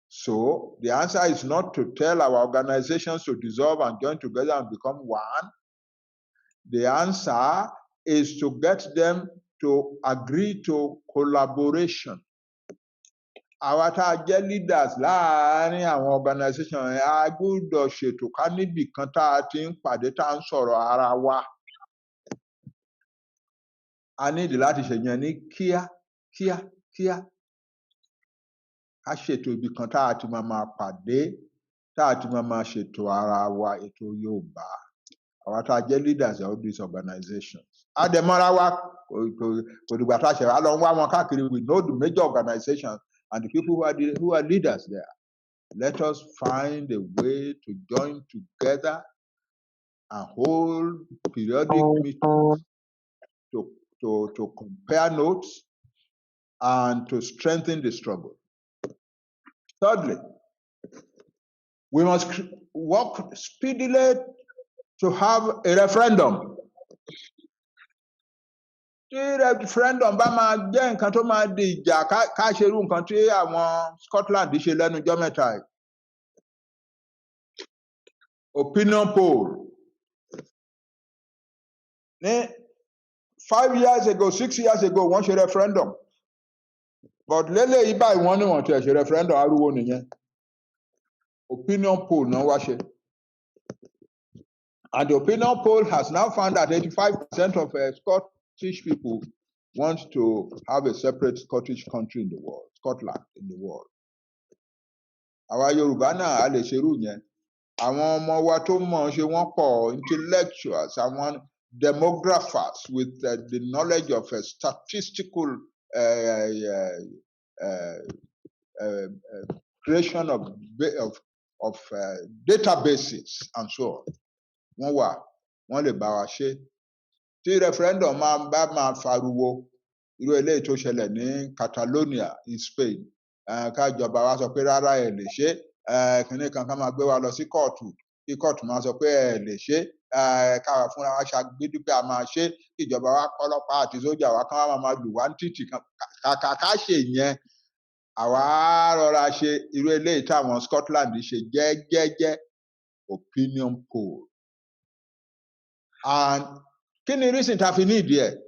So the answer is not to tell our organizations to dissolve and join together and become one. The answer is to get them to agree to collaboration. Àwa tá a jẹ́ leaders láàárín àwọn organization yẹn a gbọ́dọ̀ ṣètò ká níbì kan tá a ti ń pàdé tá a ń sọ̀rọ̀ ara wa. A nídìí láti ṣèyẹn ní kíá. Ká ṣètò ibì kan tá a ti máa pàdé, tá a ti máa ṣètò ara wa, ètò Yorùbá. Àwa tá a jẹ́ leaders of all these organizations. Àdèmọ́ra wa kò dìgbà tá a ṣe wá lọ ń wá wọn káàkiri. We know the major organizations and the people who are leaders there. Let us find a way to join together and hold periodic meetings to compare notes and to strengthen the struggle. Thirdly, we must work speedily to have a referendum. Tí referendum bá máa jẹ́ nǹkan tó máa di ìjà ká ṣe irú nǹkan tí àwọn Scotland ṣe lẹ́nujọ́ mẹ́ta yìí. Opinion poll. Ní 5 years ago, 6 years ago, wọ́n ṣe referendum. But lélẹ́yìí báyìí wọ́n ní wọ́n ti ṣe referendum ariwo nìyẹn. Opinion poll náà wá ṣe. And the opinion poll has now found that 85% of Scottish people want to have a separate Scottish country in the world, Scotland in the world. Àwa Yorùbá náà a lè ṣerú yẹn. Àwọn ọmọ wa tó mọ̀ ṣe wọ́n pọ̀, intellectuals, àwọn demographers with the knowledge of statistical creation of databases and so on. Wọ́n wà, wọ́n lè bá wa ṣe. Tí referendum máa fariwo, irú eléyìí tó ṣẹlẹ̀ ní Catalonia in Spain, kájọba wa sọ pé rárá ẹ lè ṣe, kìnní kan ká máa gbé wa lọ sí kóòtù, kí kóòtù máa sọ pé ẹ lè ṣe, káwa fúnra wa ṣàgbédú pé a máa ṣe, kí ìjọba wa kọ́lọ́pàá àti sójà wa kán wá máa lù wá ní títì kan, kàkà ṣe ìyẹn, àwa rọra ṣe irú eléyìí táwọn Scotland ṣe jẹ́jẹ́jẹ́ opinion poll. And kí ni reason tá fi need here?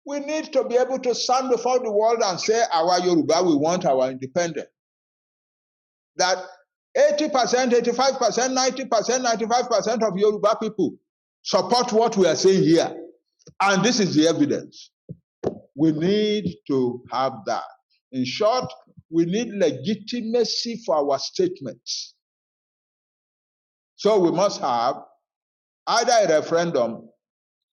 We need to be able to stand before the world and say, our Yoruba, we want our independence. That 80%, 85%, 90%, 95% of Yoruba people support what we are saying here. And this is the evidence. We need to have that. In short, we need legitimacy for our statements. So we must have either a referendum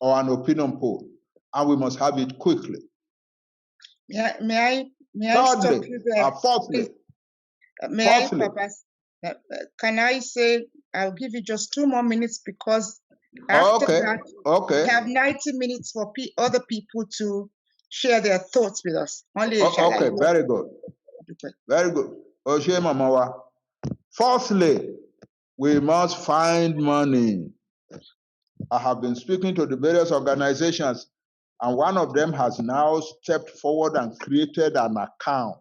or an opinion poll, and we must have it quickly. May I stop you there? Fourthly, can I say, I'll give you just 2 more minutes because after that, we have 90 minutes for other people to share their thoughts with us. Okay, very good. Very good. Fourthly, we must find money. I have been speaking to the various organizations, and one of them has now stepped forward and created an account,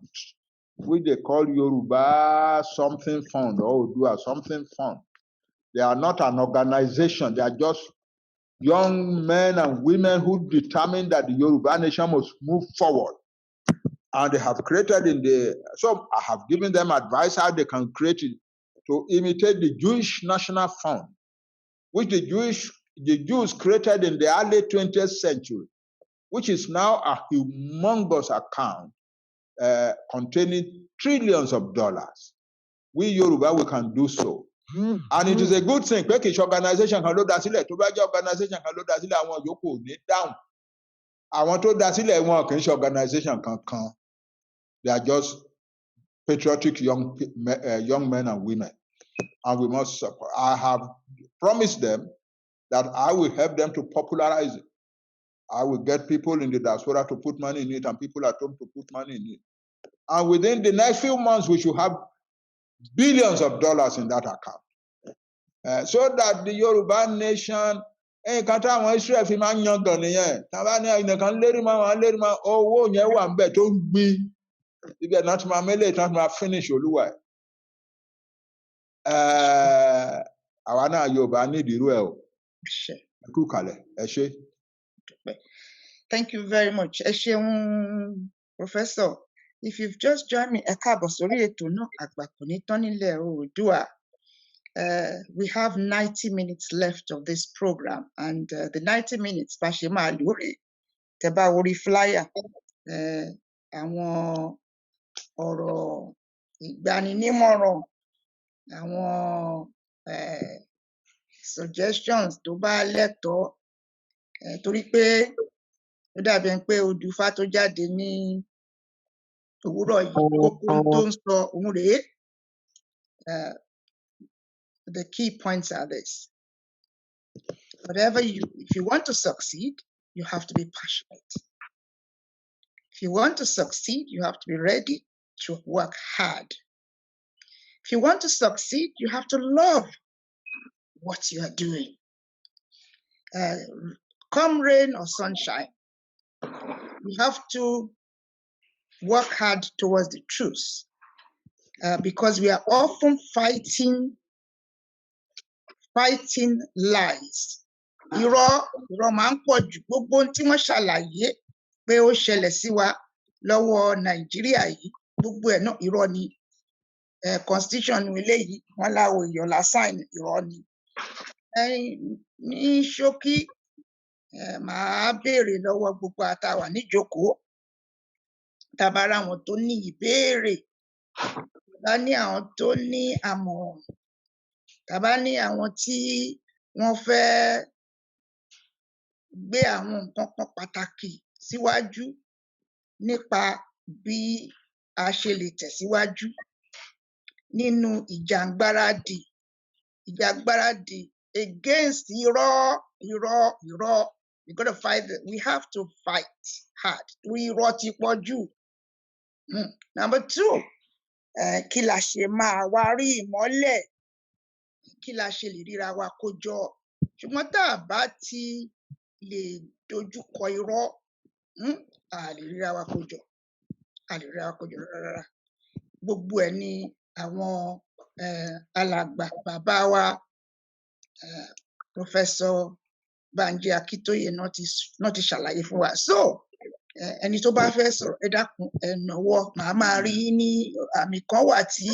which they call Yoruba something fund or Odua something fund. They are not an organization. They are just young men and women who determined that the Yoruba nation must move forward. And they have created so I have given them advice how they can create it to imitate the Jewish National Fund, which the Jews created in the early 20th century, which is now a humongous account containing trillions of dollars. We Yoruba, we can do so. And it is a good thing. Turkish organization can load that organization can load that I want Yoko down. I want to that one organization can come. They are just patriotic young men and women. And we must support. I have promised them that I will help them to popularize it. I will get people in the diaspora to put money in it and people at home to put money in it. And within the next few months, we should have billions of dollars in that account. So that the Yoruba nation, Israel fi máa ń yan gan nìyẹn. Tàbá ní ẹnìkan lérí máa owó yẹn wà ń bẹ̀ tó ń gbin. Ibẹ̀ náà ti máa mélé tán ti máa finish olúwa ẹ̀. Àwa náà Yorùbá nídìí irú ẹ̀ o. Kú kalẹ̀, ẹ ṣé. Thank you very much. Ẹ ṣeun, Professor. If you've just joined me, ẹ káàbọ̀ sórí ètò náà, àgbà kò ní tán nílẹ̀ Oòduà. We have 90 minutes left of this program, and the 90 minutes bá ṣe máa lò rè tẹ́ bá orí flyer àwọn ọ̀rọ̀ ìgbaninímọ̀ràn, àwọn suggestions tó bá lẹ́tọ̀ọ́, torí pé ó dàbí ẹni pé odùfá tó jáde ní òwúrọ̀ yìí kókó tó ń sọ òun rèé. The key points are this. If you want to succeed, you have to be passionate. If you want to succeed, you have to be ready to work hard. If you want to succeed, you have to love what you are doing. Come rain or sunshine, you have to work hard towards the truth, because we are often fighting lies. Irọ́ máa ń pọ̀ jù. Gbogbo ohun tí wọ́n ṣàlàyé pé ó ṣẹlẹ̀ sí wa lọ́wọ́ Nàìjíríà yìí, gbogbo ẹ̀ náà irọ́ ni. Constitution eléyìí wọ́n láwọn èèyàn lásán irọ́ ni. Ní ṣókí, màá béèrè lọ́wọ́ gbogbo àtàwà níjókòó, tá bá ráwọn tó ní ìbéèrè, tá bá ní àwọn tó ní àmọ̀ràn, tá bá ní àwọn tí wọ́n fẹ́ gbé àwọn nǹkan kan pàtàkì síwájú nípa bí a ṣe lè tẹ̀síwájú nínú ìjàǹgbáradì against irọ́. We have to fight hard. Irọ́ ti pọ̀ jù. Number 2, kí la ṣe máa wá rí ìmọ́lẹ̀? Kí la ṣe lè ríra wa kó jọ? Ṣùgbọ́n tá a bá ti lè dojúkọ irọ́, a lè ríra wa kó jọ. Rárá. Gbogbo ẹ̀ ni àwọn alàgbà bàbá wa Professor Banji Akíntóyè náà ti ṣàlàyé fún wa. So ẹni tó bá fẹ́ sọ̀rọ̀, ẹ dákun ẹ nawọ́, màá máa rí ní àmì kan wà tí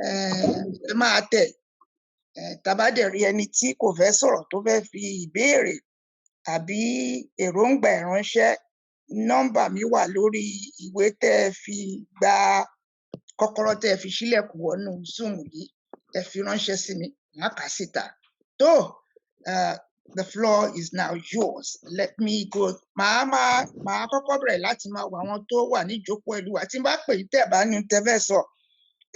ẹ máa tẹ̀. Tá bá dẹ̀ rí ẹni tí kò fẹ́ sọ̀rọ̀ tó fẹ́ fi ìbéèrè àbí èròǹgbà ẹ̀ ránṣẹ́, nọ́mbà mi wà lórí ìwé tẹ́ ẹ fi gba kọ́kọ́rọ́ tẹ́ ẹ fi ṣílẹ̀kùn wọnú Zoom yìí. Ẹ fi ránṣẹ́ sí mi, màá kà á síta. Tó, the floor is now yours. Let me go. Màá kọ́kọ́ bẹ̀rẹ̀ láti máa wo àwọn tó wà níjókòó ìlú wa. Tí n bá pè yín tẹ́ bá ní tẹ́ fẹ́ sọ,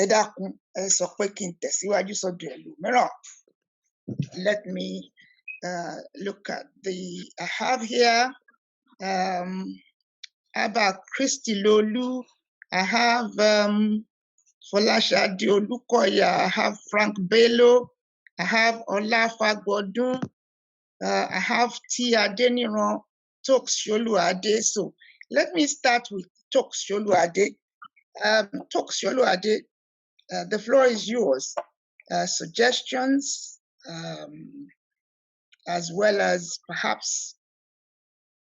ẹ dákun ẹ sọ pé kí n tẹ̀síwájú sọ́dọ̀ ẹlòmíràn. Let me look at I have here Abba Christy Lolu. I have Folashade Olukoya. I have Frank Bello. I have Olafagodun. I have T. Adeniran, Toks Soluade. So let me start with Toks Soluade. Toks Soluade, the floor is yours. Suggestions, as well as perhaps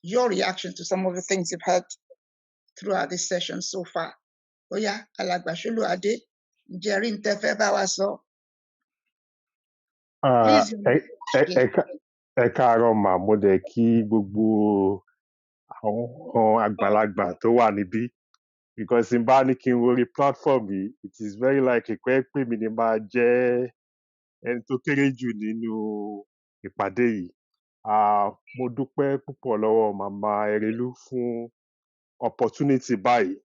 your reaction to some of the things you've heard throughout this session so far. Oya, alàgbà Soluade, ǹjẹ́ rí n tẹ́ fẹ́ bá wa sọ? Please. Ẹ káàárọ̀ mà, mo dẹ̀ kí gbogbo àwọn àgbàlagbà tó wà níbí, because n bá ní kí n wọrí platform yìí, it is very likely pé mi ni máa jẹ́ ẹni tó kéré jù nínú ìpàdé yìí. Mo dúpẹ́ púpọ̀ lọ́wọ́ Màmá Erelu fún opportunity báyìí.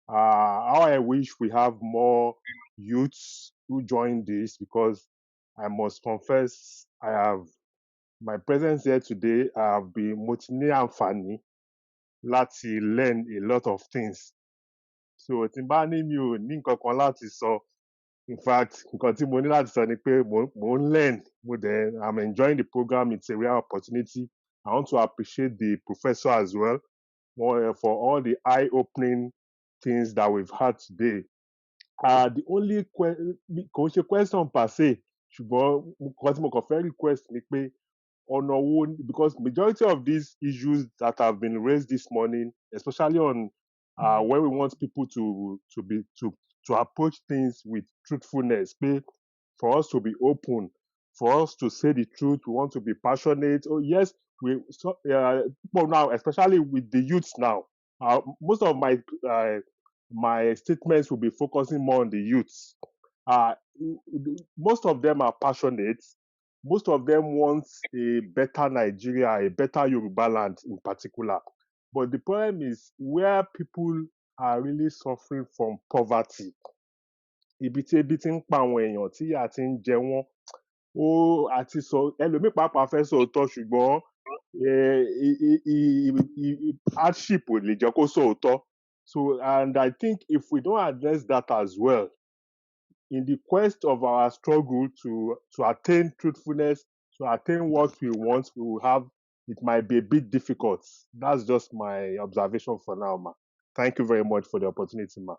How I wish we have more youths who join this, because I must confess, my presence here today, I have been mo ti ní àǹfààní láti learn a lot of things. So tí n bá ní mi ò ní nǹkan kan láti sọ, in fact, nǹkan tí mo ní láti sọ ni pé mo ń learn, I'm enjoying the program. It's a real opportunity. I want to appreciate the professor as well for all the eye-opening things that we've had today. The only kò ṣe question per se, ṣùgbọ́n nǹkan tí mo kàn fẹ́ request ni pé ọ̀nà wo, because majority of these issues that have been raised this morning, especially on where we want people to approach things with truthfulness, for us to be open, for us to say the truth, we want to be passionate. Oh yes, people now, especially with the youths now, most of my statements will be focusing more on the youths. Most of them are passionate. Most of them want a better Nigeria, a better Yoruba land in particular. But the problem is where people are really suffering from poverty. Ibi tí ebi ti ń pa àwọn èèyàn tí ìyà ti ń jẹ wọ́n. àti sọ ẹlòmíì pàápàá fẹ́ sọ òótọ́ ṣùgbọ́n hardship ò lè jẹ́ kó sọ òótọ́. So, and I think if we don't address that as well, in the quest of our struggle to attain truthfulness, to attain what we want, we will have, it might be a bit difficult. That's just my observation for now, ma. Thank you very much for the opportunity, ma.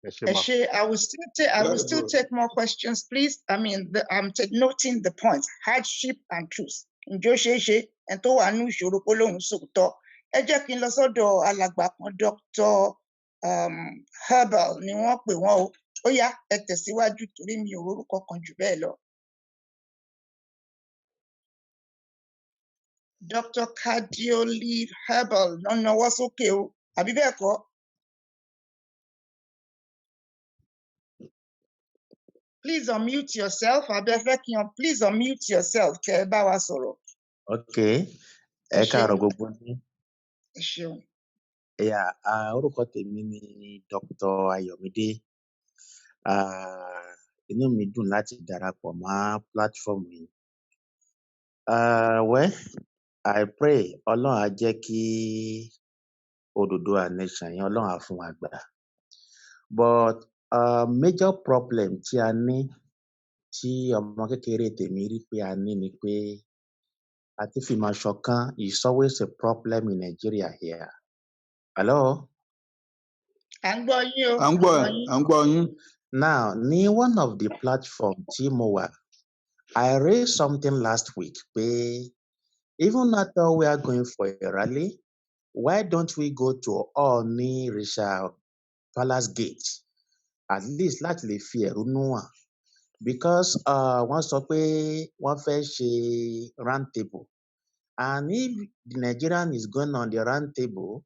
Eshe, I will still take more questions, please. I mean, I'm noting the points: hardship and truth. Njoshe, and to anu ìṣòro kó lóhùn sòótọ́. Ẹ jẹ́ kí n lọ sọ́dọ̀ alàgbà kan, Dr. Herbal ni wọ́n pè wọ́n o. Ó yá, ẹ tẹ̀síwájú torí mi ò rorúkọ kan jù bẹ́ẹ̀ lọ. Dr. Cardiolid Herbal ló nawọ́ sókè o, àbí bẹ́ẹ̀ kọ́? Please unmute yourself. Please unmute yourself. Kẹ́ ẹ bá wa sọ̀rọ̀. Okay. Ẹ káàárọ̀ gbogbo yín. Ẹ ṣeun. Orúkọ tèmi ni Dr. Ayọ̀mídé. Inú mi dùn láti darapọ̀ mọ́ platform yìí. Well, I pray Ọlọ́run á jẹ́ kí Odùduwà nation yẹn Ọlọ́run á fún wa gbà. But major problem tí a ní, tí ọmọ kékeré tèmi rí pé a ní ni pé àti fìmọ̀ ṣọ̀kan is always a problem in Nigeria here. Hello? À ń gbọ́ yín o. À ń gbọ́ yín. Now, ní one of the platform tí mo wà, I raised something last week pé even after we are going for a rally, why don't we go to Ọọ̀ni Ìrìṣà Palace Gate at least láti lè fi ẹ̀rúnú hàn, because wọ́n sọ pé wọ́n fẹ́ ṣe round table, and if the Nigerian is going on the round table,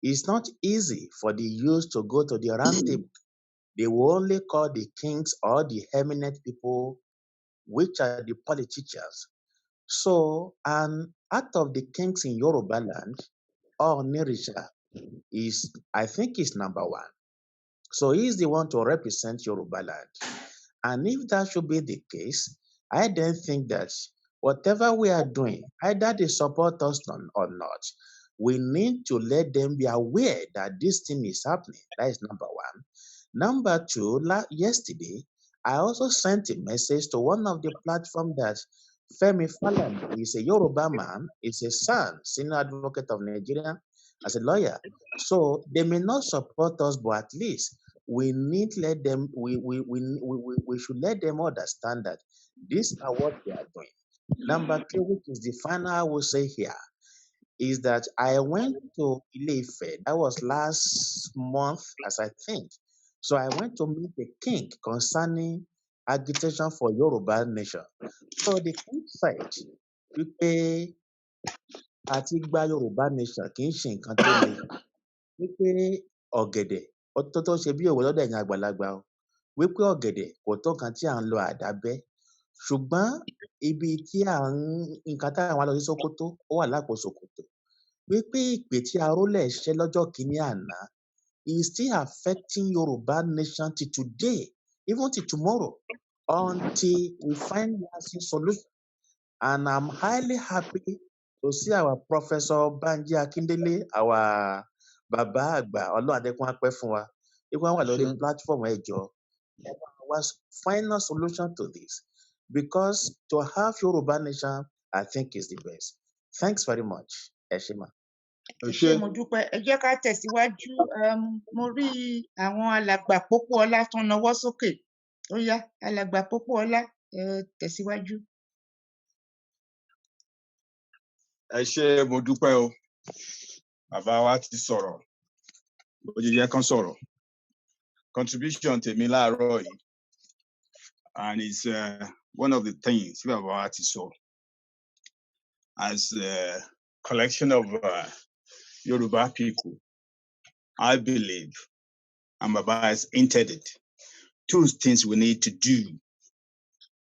it's not easy for the youth to go to the round table. They will only call the kings or the eminent people, which are the politicians. So, and out of the kings in Yoruba land, Ọọ̀ni Ìrìṣà is, I think, is number one. So he's the one to represent Yoruba land. And if that should be the case, I then think that whatever we are doing, either they support us or not, we need to let them be aware that this thing is happening. That is number one. Number two, yesterday, I also sent a message to one of the platforms that Femi Falana is a Yoruba man, is a son, senior advocate of Nigeria, as a lawyer. So they may not support us, but at least we need let them, we should let them understand that these are what they are doing. Number two, which is the final I will say here, is that I went to Ile-Ife. That was last month, as I think. So I went to meet the king concerning agitation for Yoruba nation. So the king said, wípé àti gba Yoruba nation kì í ṣe nǹkan tó le, wípé ọ̀gẹ̀dẹ̀ tó ṣe bí òwe lọ́dọ̀ ẹ̀yin àgbàlagbà o, wípé ọ̀gẹ̀dẹ̀ kò tó kan tí à ń lo àdá bẹ́, ṣùgbọ́n ibi tí nǹkan tá àwọn lọ sí Sókótó ó wà lápò Sòkòtò, wípé ìpè tí arólẹ̀ ṣẹ́ lọ́jọ́ kìíní àná is still affecting Yoruba nation till today, even till tomorrow, until we find lasting solution. And I'm highly happy to see our Professor Banji Akindele, our Baba Àgbà, Ọlọ́run adékun á pẹ́ fún wa, wípé wọ́n wà lórí platform ẹ̀jọ̀. Was final solution to this, because to have Yoruba nation, I think, is the best. Thanks very much. Eshima. Ṣé mo dúpẹ́. Ẹ jẹ́ ká tẹ̀síwájú. Mo rí àwọn alàgbà Pópóọlá tó nawọ́ sókè. Ó yá, alàgbà Pópóọlá, tẹ̀síwájú. Ẹ ṣé, mo dúpẹ́ o. Bàbá wa ti sọ̀rọ̀. Ó yẹ kán sọ̀rọ̀. Contribution tèmi láàárọ̀ yìí, and it's one of the things tí bàbá wa ti sọ, as a collection of Yoruba people, I believe, and Baba has hinted it, two things we need to do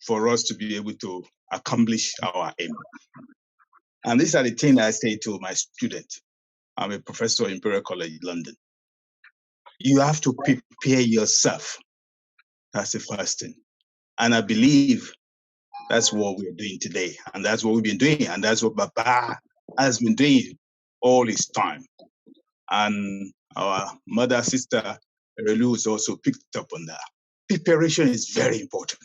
for us to be able to accomplish our aim. And these are the things I say to my student. I'm a professor in Imperial College London. You have to prepare yourself. That's the first thing. And I believe That's what we're doing today. And that's what we've been doing. And that's what Baba has been doing all his time. And our mother, sister, Relu, has also picked up on that. Preparation is very important,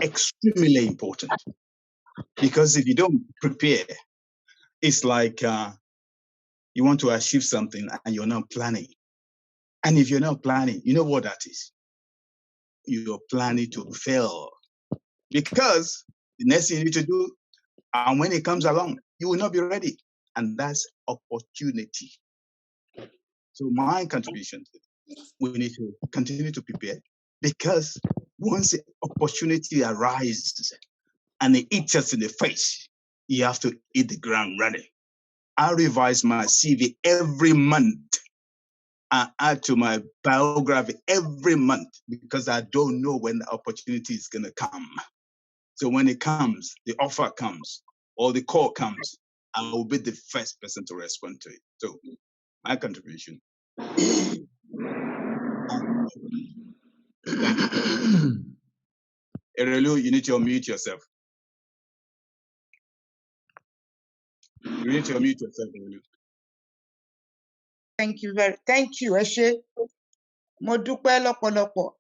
extremely important. Because if you don't prepare, it's like you want to achieve something and you're not planning. And if you're not planning, you know what that is? You're planning to fail. Because the next thing you need to do, and when it comes along, you will not be ready. And that's opportunity. So my contribution, we need to continue to prepare, because once the opportunity arises and it hits us in the face, you have to hit the ground running. I revise my CV every month. I add to my biography every month, because I don't know when the opportunity is going to come. So when it comes, the offer comes, or the call comes, I will be the first person to respond to it. So my contribution. Thank you. Erelu, you need to unmute yourself. You need to unmute yourself, Erelu. Thank you ẹ ṣé. Mo dúpẹ́ lọ́pọ̀lọpọ̀.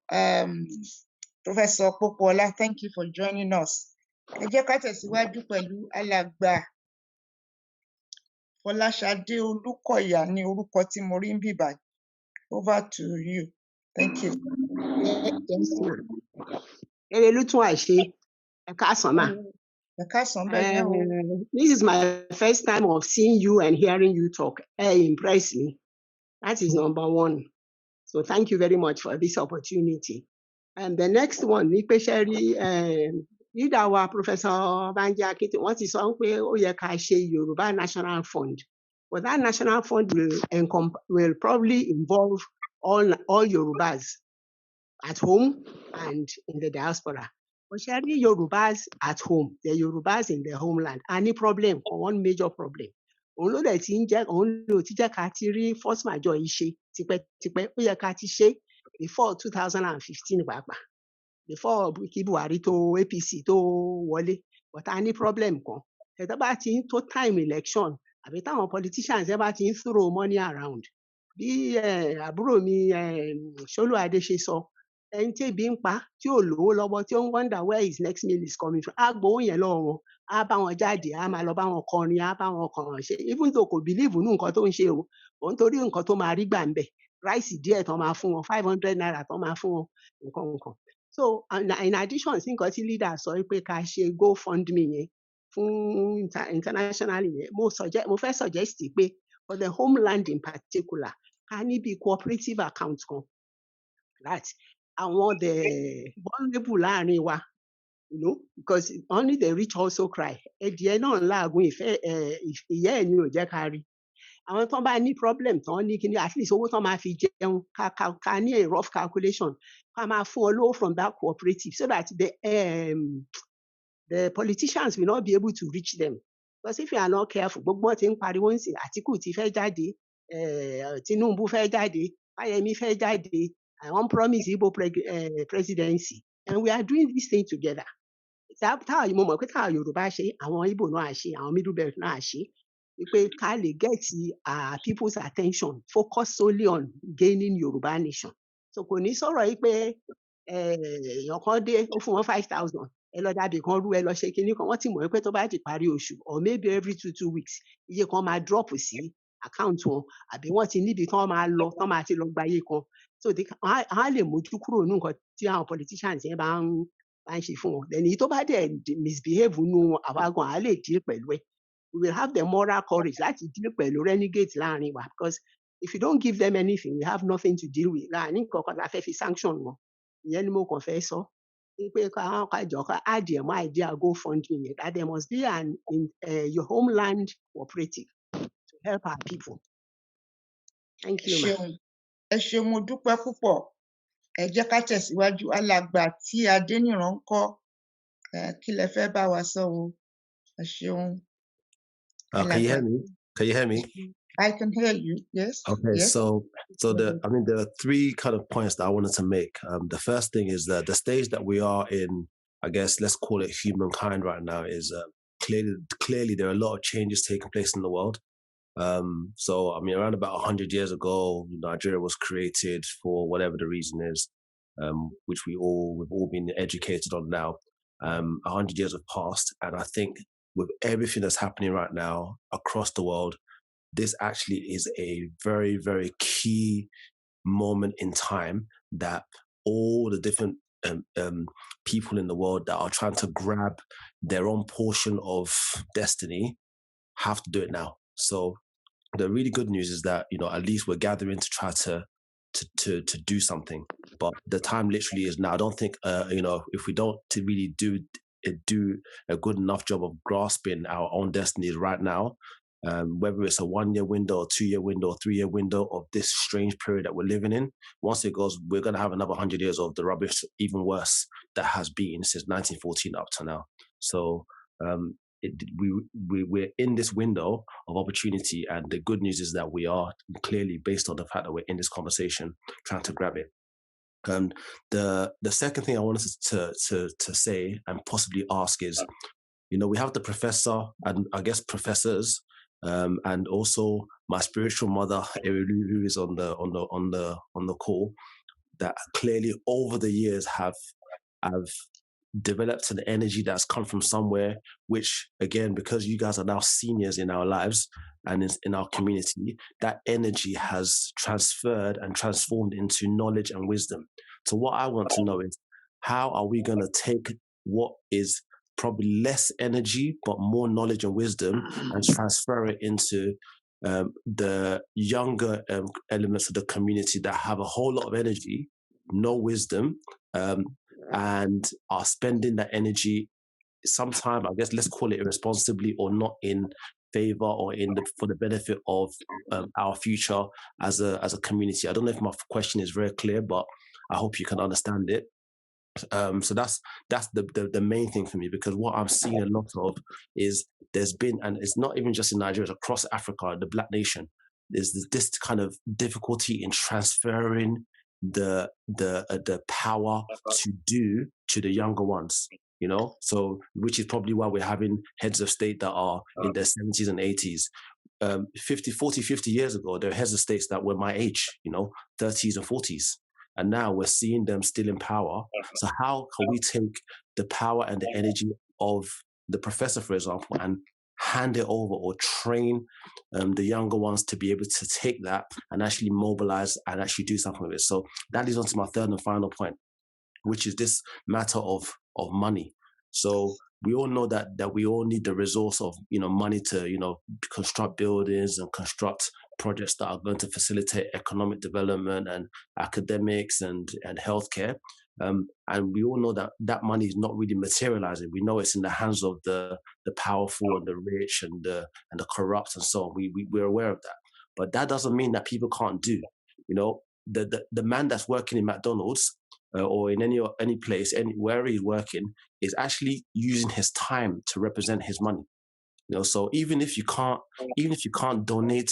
Professor Popola, thank you for joining us. Ẹ jẹ́ ká tẹ̀síwájú pẹ̀lú alàgbà Fọláṣadé Olúkọ̀yà ní orúkọ tí mo rí ń bì báyìí. Over to you. Thank you. Yes, ma'am. Erelu tún àṣe. Ẹ káàsán mà. Ẹ káàsán bẹ́ẹ̀ yẹn o. This is my first time of seeing you and hearing you talk. Impress me. That is number one. So thank you very much for this opportunity. And the next one, ní pé ṣe rí leader wa Professor Banji Akintoye, wọ́n ti sọ pé ó yẹ ká ṣe Yoruba National Fund. But that national fund will probably involve all Yorubas at home and in the diaspora. But ṣe rí Yorubas at home, the Yorubas in their homeland, any problem, one major problem. Òun ló dẹ̀ ti ń jẹ́, òun ló ti jẹ́ ká ti rí force majeure yìí ṣe tipẹ́tipẹ́, ó yẹ ká ti ṣe before 2015 pàápàá, before kí Buhari tó APC tó wọlé. But a ní problem kan. Ẹ̀tọ́ bá ti ń tó time election, àbí táwọn politicians ẹ bá ti ń throw money around. Bí àbúrò mi Ṣolúadé ṣe sọ, ẹni tí ebi ń pa tí ò lówó lọ́wọ́ tí ó ń wonder where his next meal is coming from, á gbowó yẹn lọ́wọ́ wọn, á bá wọn jáde, á máa lọ bá wọn kọrin, á bá wọn kàn ṣe, even though kò believe nínú nǹkan tó ń ṣe o, òun torí nǹkan tó máa rí gbà ń bẹ̀, ráìsì díẹ̀ tán máa fún wọn, 500 naira tán máa fún wọn, nǹkan. So in addition sí nǹkan tí leader sọ pé ká ṣe GoFundMe yẹn fún internationally yẹn, mo fẹ́ suggest pé for the homeland in particular, ká ní bí cooperative account kan, that àwọn the vulnerable láàrin wa, you know, because only the rich also cry. Ẹ̀dìẹ náà láàgùn ìfẹ́ ìyá ẹ̀ ni ò jẹ́ ká rí. Àwọn tán bá ní problem tán ní kíní, at least owó tán máa fi jẹun, ká ní a rough calculation, ká máa fún ọ lówó from that cooperative, so that the politicians will not be able to reach them. Because if you are not careful, gbogbo ti ń pariwo ń sìn, Àtíkù ti fẹ́ jáde, Tinubu fẹ́ jáde, Fáyẹmí fẹ́ jáde, àwọn promise Igbo presidency, and we are doing this thing together. Táwa mo mọ̀ pé táwa Yorùbá ṣe, àwọn Igbo náà ṣe, àwọn Middle Belt náà ṣe, pé ká lè get people's attention, focus solely on gaining Yoruba nation. So kò ní sọ̀rọ̀ yìí pé èèyàn kan dé, ó fún wọn 5,000, ẹ lọ dàbí kan rú, ẹ lọ ṣe kinní kan, wọ́n ti mọ̀ pé tó bá di parí oṣù, or maybe every 2 weeks, iye kan máa drop sí account wọn, àbí wọ́n ti níbi tán máa lọ, tán máa ti lọ gba iye kan. So wọ́n á lè mójú kúrò nínú nǹkan tí àwọn politicians yẹn bá ń ṣe fún wọn. Then èyí tó bá dẹ̀ misbehave nínú àwa gan, à lè deal pẹ̀lú ẹ̀. We will have the moral courage láti deal pẹ̀lú renegade láàrin wa, because if you don't give them anything, we have nothing to deal with. Láàrin nǹkan la fẹ́ fi sanction wọn. Ìyẹn ni mo kàn fẹ́ sọ. Pé ká jọ ká add ẹ̀ mọ́ idea GoFundMe yẹn, that there must be your homeland cooperative to help our people. Thank you, ma. Ẹ ṣeun, mo dúpẹ́ púpọ̀. Ẹ jẹ́ ká tẹ̀síwájú. Alàgbà tí Adéníran ń kọ́, kí lẹ fẹ́ bá wa sọ o? Ẹ ṣeun. Can you hear me? Can you hear me? I can hear you. Yes. Okay. Yes. So there are 3 kind of points that I wanted to make. The first thing is that the stage that we are in I guess let's call it humankind right now is clearly there are a lot of changes taking place in the world. So I mean, around about 100 years ago, Nigeria was created for whatever the reason is, which we've all been educated on now. 100 years have passed, and I think with everything that's happening right now across the world, this actually is a very, very key moment in time that all the different people in the world that are trying to grab their own portion of destiny have to do it now. So the really good news is that at least we're gathering to try to do something, but the time literally is now. I don't think if we don't really do a good enough job of grasping our own destinies right now, whether it's a 1 year window or 2 year window or 3 year window of this strange period that we're living in, once it goes, we're going to have another 100 years of the rubbish, even worse, that has been since 1914 up to now. So we're in this window of opportunity, and the good news is that we are clearly, based on the fact that we're in this conversation, trying to grab it. The second thing I wanted to say and possibly ask is, we have the professor and I guess professors, and also my spiritual mother, Erilu, who is on the call, that clearly over the years have developed an energy that's come from somewhere, which again, because you guys are now seniors in our lives and in our community, that energy has transferred and transformed into knowledge and wisdom. So what I want to know is, how are we going to take what is probably less energy but more knowledge and wisdom and transfer it into the younger elements of the community that have a whole lot of energy, no wisdom, and are spending that energy sometime, I guess, let's call it irresponsibly or not in favor or for the benefit of our future as a community. I don't know if my question is very clear, but I hope you can understand it. So that's the main thing for me, because what I'm seeing a lot of is there's been, and it's not even just in Nigeria, it's across Africa, the Black nation, there's this kind of difficulty in transferring the power to the younger ones, so which is probably why we're having heads of state that are in their 70s and 80s. 50 years ago, there were heads of states that were my age, 30s and 40s. And now we're seeing them still in power. So how can we take the power and the energy of the professor, for example, and hand it over or train the younger ones to be able to take that and actually mobilize and actually do something with it? So that leads on to my third and final point, which is this matter of money. So we all know that we all need the resource of money to construct buildings and construct projects that are going to facilitate economic development and academics and healthcare. And we all know that money is not really materializing. We know it's in the hands of the powerful and the rich and the corrupt and so on. We're aware of that. But that doesn't mean that people can't do. The man that's working in McDonald's or in any place, wherever he's working, is actually using his time to represent his money. So even if you can't donate,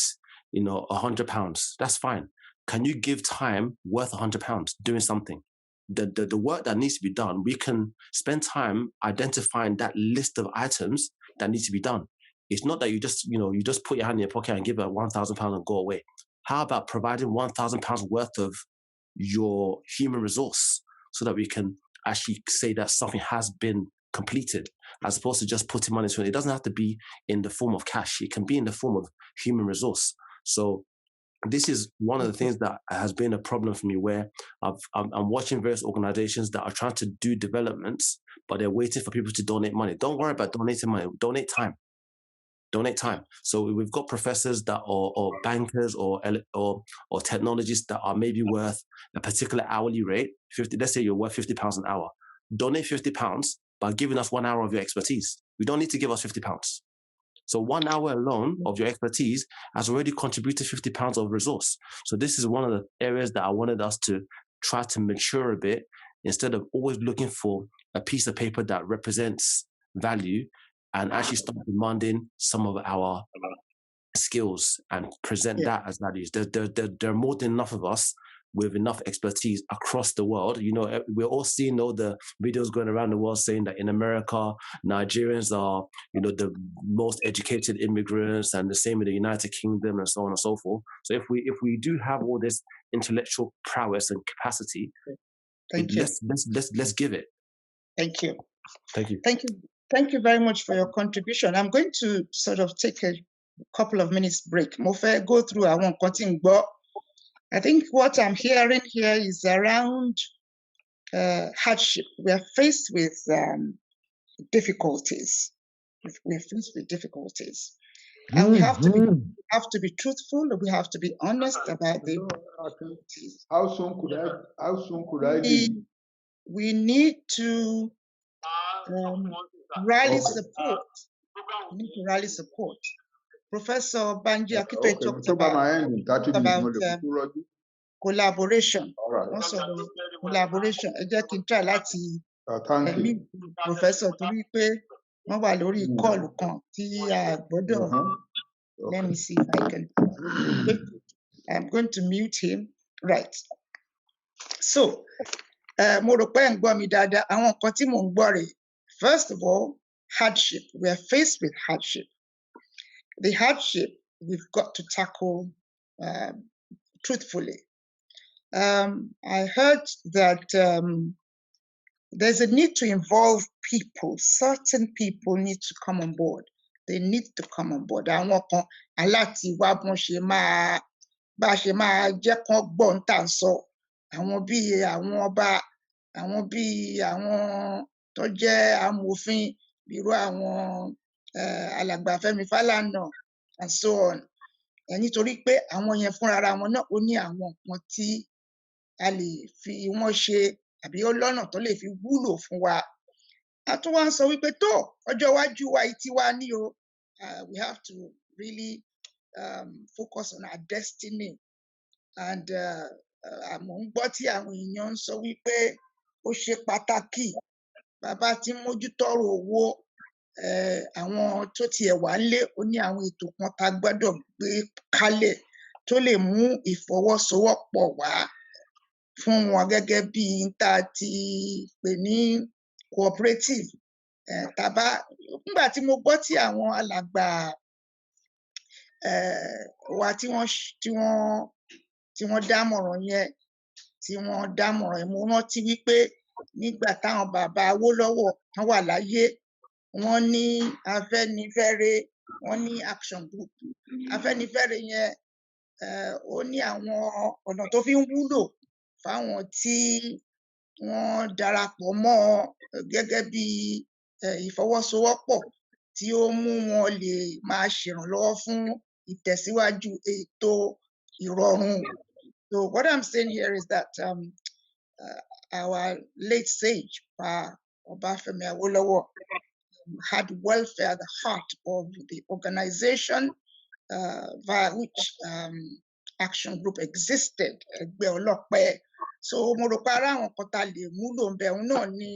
£100, that's fine. Can you give time worth £100 doing something? The work that needs to be done, we can spend time identifying that list of items that need to be done. It's not that you just put your hand in your pocket and give her £1,000 and go away. How about providing £1,000 worth of your human resource so that we can actually say that something has been completed, as opposed to just putting money into it? It doesn't have to be in the form of cash. It can be in the form of human resource. So this is one of the things that has been a problem for me, where I'm watching various organizations that are trying to do developments, but they're waiting for people to donate money. Don't worry about donating money. Donate time. Donate time. So we've got professors that or bankers or technologists that are maybe worth a particular hourly rate. 50. Let's say you're worth £50 an hour. Donate £50 by giving us 1 hour of your expertise. We don't need to give us £50. So 1 hour alone of your expertise has already contributed £50 of resource. So this is one of the areas that I wanted us to try to mature a bit, instead of always looking for a piece of paper that represents value, and actually start demanding some of our skills and present that as values. There are more than enough of us with enough expertise across the world. You know, we're all seeing all the videos going around the world saying that in America, Nigerians are, you know, the most educated immigrants, and the same in the United Kingdom, and so on and so forth. So if we do have all this intellectual prowess and capacity, let's give it. Thank you. Thank you. Thank you. Thank you very much for your contribution. I'm going to sort of take a couple of minutes break. Mo fẹ́ go through àwọn nǹkan tí ń gbọ́. I think what I'm hearing here is around hardship. We are faced with difficulties. We're faced with difficulties. And we have to be truthful. We have to be honest about the difficulties. How soon could I leave? We need to rally support. We need to rally support. Professor Banji Akitoye talked about collaboration. Also, collaboration. Ẹ jẹ́ kí n try láti meet Professor torí pé wọ́n wà lórí kọ́ọ̀lù kan tí a gbọ́dọ̀. Let me see if I can. I'm going to mute him. Right. So, mo rò pé ń gbọ́ mi dáadáa. Àwọn nǹkan tí mò ń gbọ́ rèé. First of all, hardship. We are faced with hardship. The hardship we've got to tackle truthfully. I heard that there's a need to involve people. Certain people need to come on board. They need to come on board. Àwọn kan aláti wá bọ́n ṣe máa bá ṣe máa jẹ́ kán gbọ́ ń tà ń sọ. Àwọn bíi àwọn ọba, àwọn bíi àwọn tó jẹ́ amòfin, irú àwọn alàgbà Fẹ́mi Fálànà and so on. Nítorí pé àwọn yẹn fúnra ara wọn náà ó ní àwọn nǹkan tí a lè fi wọ́n ṣe àbí ó lọ́nà tó lè fi wúlò fún wa. A tún wá ń sọ wípé tó ọjọ́ iwájú wa yìí tí wá ní o. We have to really focus on our destiny. And àmọ́ ń gbọ́ tí àwọn èèyàn ń sọ wípé ó ṣe pàtàkì bàbá tí ń mójútọ́rọ̀ owó àwọn tó tiẹ̀ wà nílé ó ní àwọn ètò kan tá a gbọ́dọ̀ gbé kalẹ̀ tó lè mú ìfọwọ́sowọ́pọ̀ wá fún wọn gẹ́gẹ́ bí n tá a ti pè ní cooperative. Nígbà tí mo gbọ́ tí àwọn alàgbà wa tí wọ́n dámọ̀ràn yẹn mo rántí wípé nígbà táwọn bàbá Awólọ́wọ̀ tán wà láyé wọ́n ní Afẹ́nifẹ́re, wọ́n ní action group. Afẹ́nifẹ́re yẹn ó ní àwọn ọ̀nà tó fi ń wúlò fáwọn tí wọ́n darapọ̀ mọ́ gẹ́gẹ́ bí ìfọwọ́sowọ́pọ̀ tí ó mú wọn lè máa ṣèrànlọ́wọ́ fún ìtẹ̀síwájú ètò ìrọ̀rùn. So what I'm saying here is that our late sage, Obafemi Awolowo, had welfare at the heart of the organization via which action group existed. Ẹgbẹ́ Ọlọ́pẹ. So mo rò pé ara àwọn kan tá a lè múlò ńbẹ̀ òun náà ni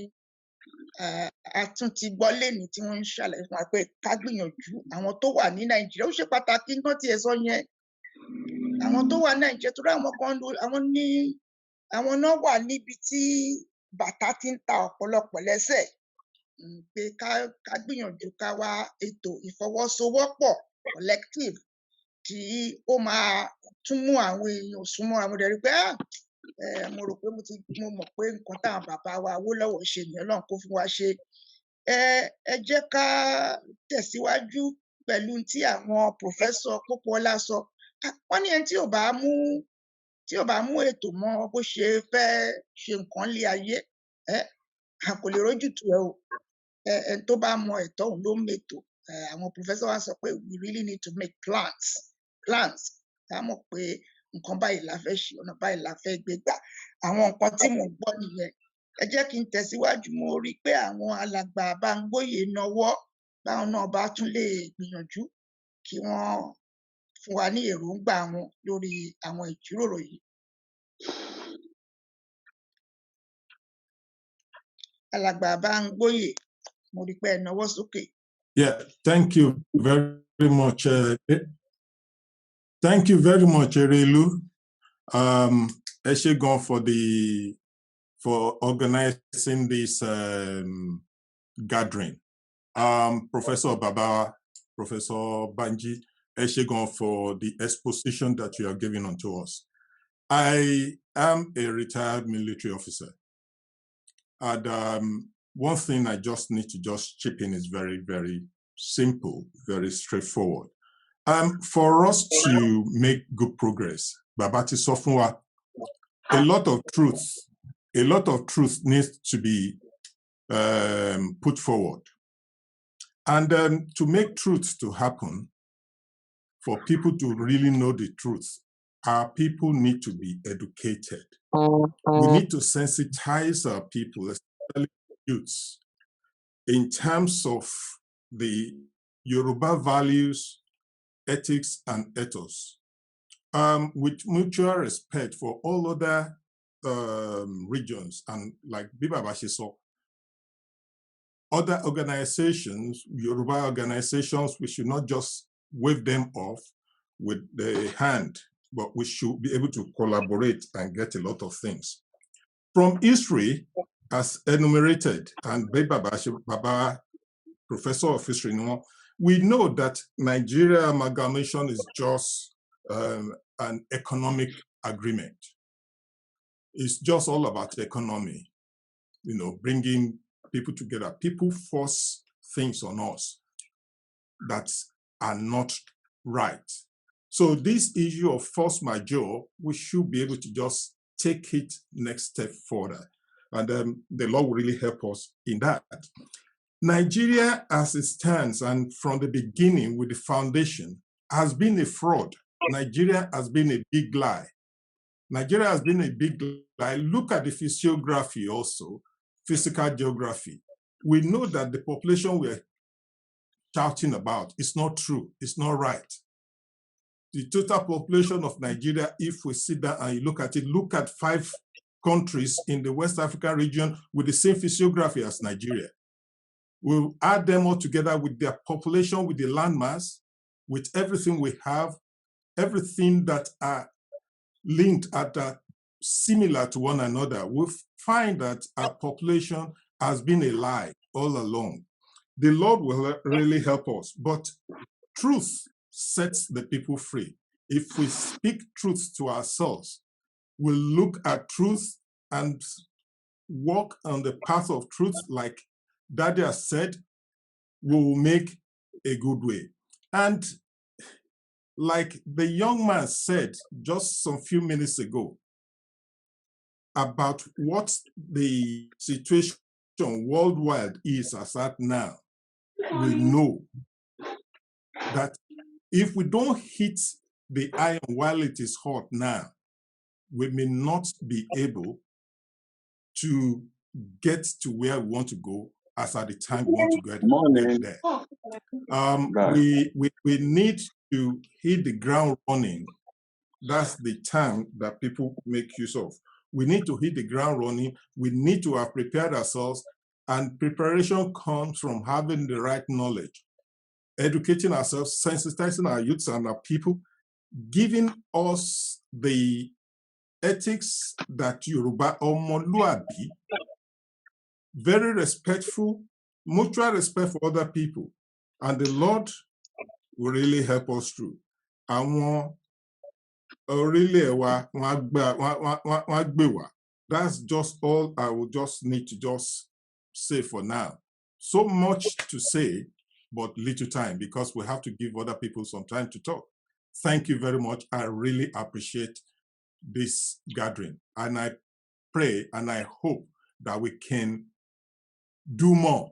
a tún ti gbọ́ lénìí tí wọ́n ń ṣàlàyé fún wa pé ká gbìyànjú àwọn tó wà ní Nàìjíríà. Ó ṣe pàtàkì nǹkan tí ẹ sọ yẹn. Àwọn tó wà ní Nàìjíríà torí àwọn kan àwọn náà wà níbi tí bàtà ti ń ta ọ̀pọ̀lọpọ̀ lẹ́sẹ̀. Pé ká gbìyànjú ká wá ètò ìfọwọ́sowọ́pọ̀ collective tí ó máa tún mú àwọn èèyàn súnmọ́ àwọn ọmọdé rí pé mo rò pé mo mọ̀ pé nǹkan táwọn bàbá wa Awólọ́wọ̀ ṣe nìyẹn Ọlọ́run kó fún wa ṣe. Ẹ jẹ́ ká tẹ̀síwájú pẹ̀lú tí àwọn Professor Pópóọlá sọ. Wọ́n ní ẹni tí ò bá mú ètò mọ́ bó ṣe fẹ́ ṣe nǹkan lé ayé kò lè rójútu ẹ̀ o. Ẹni tó bá mọ ẹ̀tọ́ òun ló mètò. Àwọn professor wa sọ pé we really need to make plans. Ká mọ̀ pé nǹkan báyìí la fẹ́ ṣe, ọ̀nà báyìí la fẹ́ gbé gbà. Àwọn nǹkan tí mò ń gbọ́ nìyẹn. Ẹ jẹ́ kí n tẹ̀síwájú. Mo rí i pé àwọn alàgbà Bámgbóyè nawọ́ báwọn náà bá tún lè gbìyànjú kí wọ́n fún wa ní èròǹgbà wọn lórí àwọn ìjíròrò yìí. Alàgbà Bámgbóyè, mo rí i pé ẹ nawọ́ sókè. Yeah, thank you very much. Thank you very much, Erelu. Eshegon for organizing this gathering. Professor Baba, Professor Banji, Eshegon for the exposition that you are giving unto us. I am a retired military officer. And one thing I just need to just chip in is very, very simple, very straightforward. For us to make good progress, Babati Sofunwa, a lot of truth needs to be put forward. And to make truth to happen, for people to really know the truth, our people need to be educated. We need to sensitize our people, especially youths, in terms of the Yoruba values, ethics, and ethos, with mutual respect for all other regions. And like Bibabashi saw, other organizations, Yoruba organizations, we should not just wave them off with the hand, but we should be able to collaborate and get a lot of things. From history, as enumerated, and Baba, Professor of History, we know that Nigeria amalgamation is just an economic agreement. It's just all about economy, bringing people together. People force things on us that are not right. So this issue of force majeure, we should be able to just take it next step further. And the law will really help us in that. Nigeria, as it stands, and from the beginning with the foundation, has been a fraud. Nigeria has been a big lie. Nigeria has been a big lie. Look at the physiography also, physical geography. We know that the population we're shouting about is not true, it's not right. The total population of Nigeria, if we sit down and you look at it, look at 5 countries in the West African region with the same physiography as Nigeria. We'll add them all together with their population, with the landmass, with everything we have, everything that are linked at similar to one another. We'll find that our population has been a lie all along. The Lord will really help us, but truth sets the people free. If we speak truth to ourselves, we'll look at truth and walk on the path of truth, like Daddy has said, we will make a good way. And like the young man said just some few minutes ago about what the situation worldwide is as at now, we know that if we don't hit the iron while it is hot now, we may not be able to get to where we want to go as at the time we want to get there. We need to hit the ground running. That's the term that people make use of. We need to hit the ground running. We need to have prepared ourselves, and preparation comes from having the right knowledge, educating ourselves, sensitizing our youths and our people, giving us the ethics that Yoruba or Moluabi, very respectful, mutual respect for other people. And the Lord will really help us through. That's just all I will just need to just say for now. So much to say, but little time, because we have to give other people some time to talk. Thank you very much. I really appreciate this gathering. And I pray and I hope that we can do more.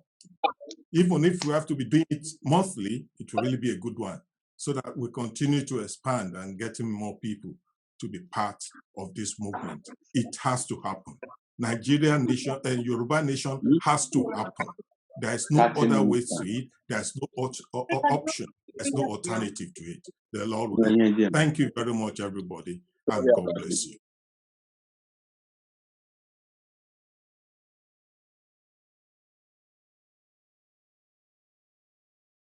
Even if we have to be doing it monthly, it will really be a good one, so that we continue to expand and getting more people to be part of this movement. It has to happen. Nigeria nation and Yoruba nation has to happen. There is no other way to it. There's no option. There's no alternative to it. The Lord will help. Thank you very much, everybody, and God bless you.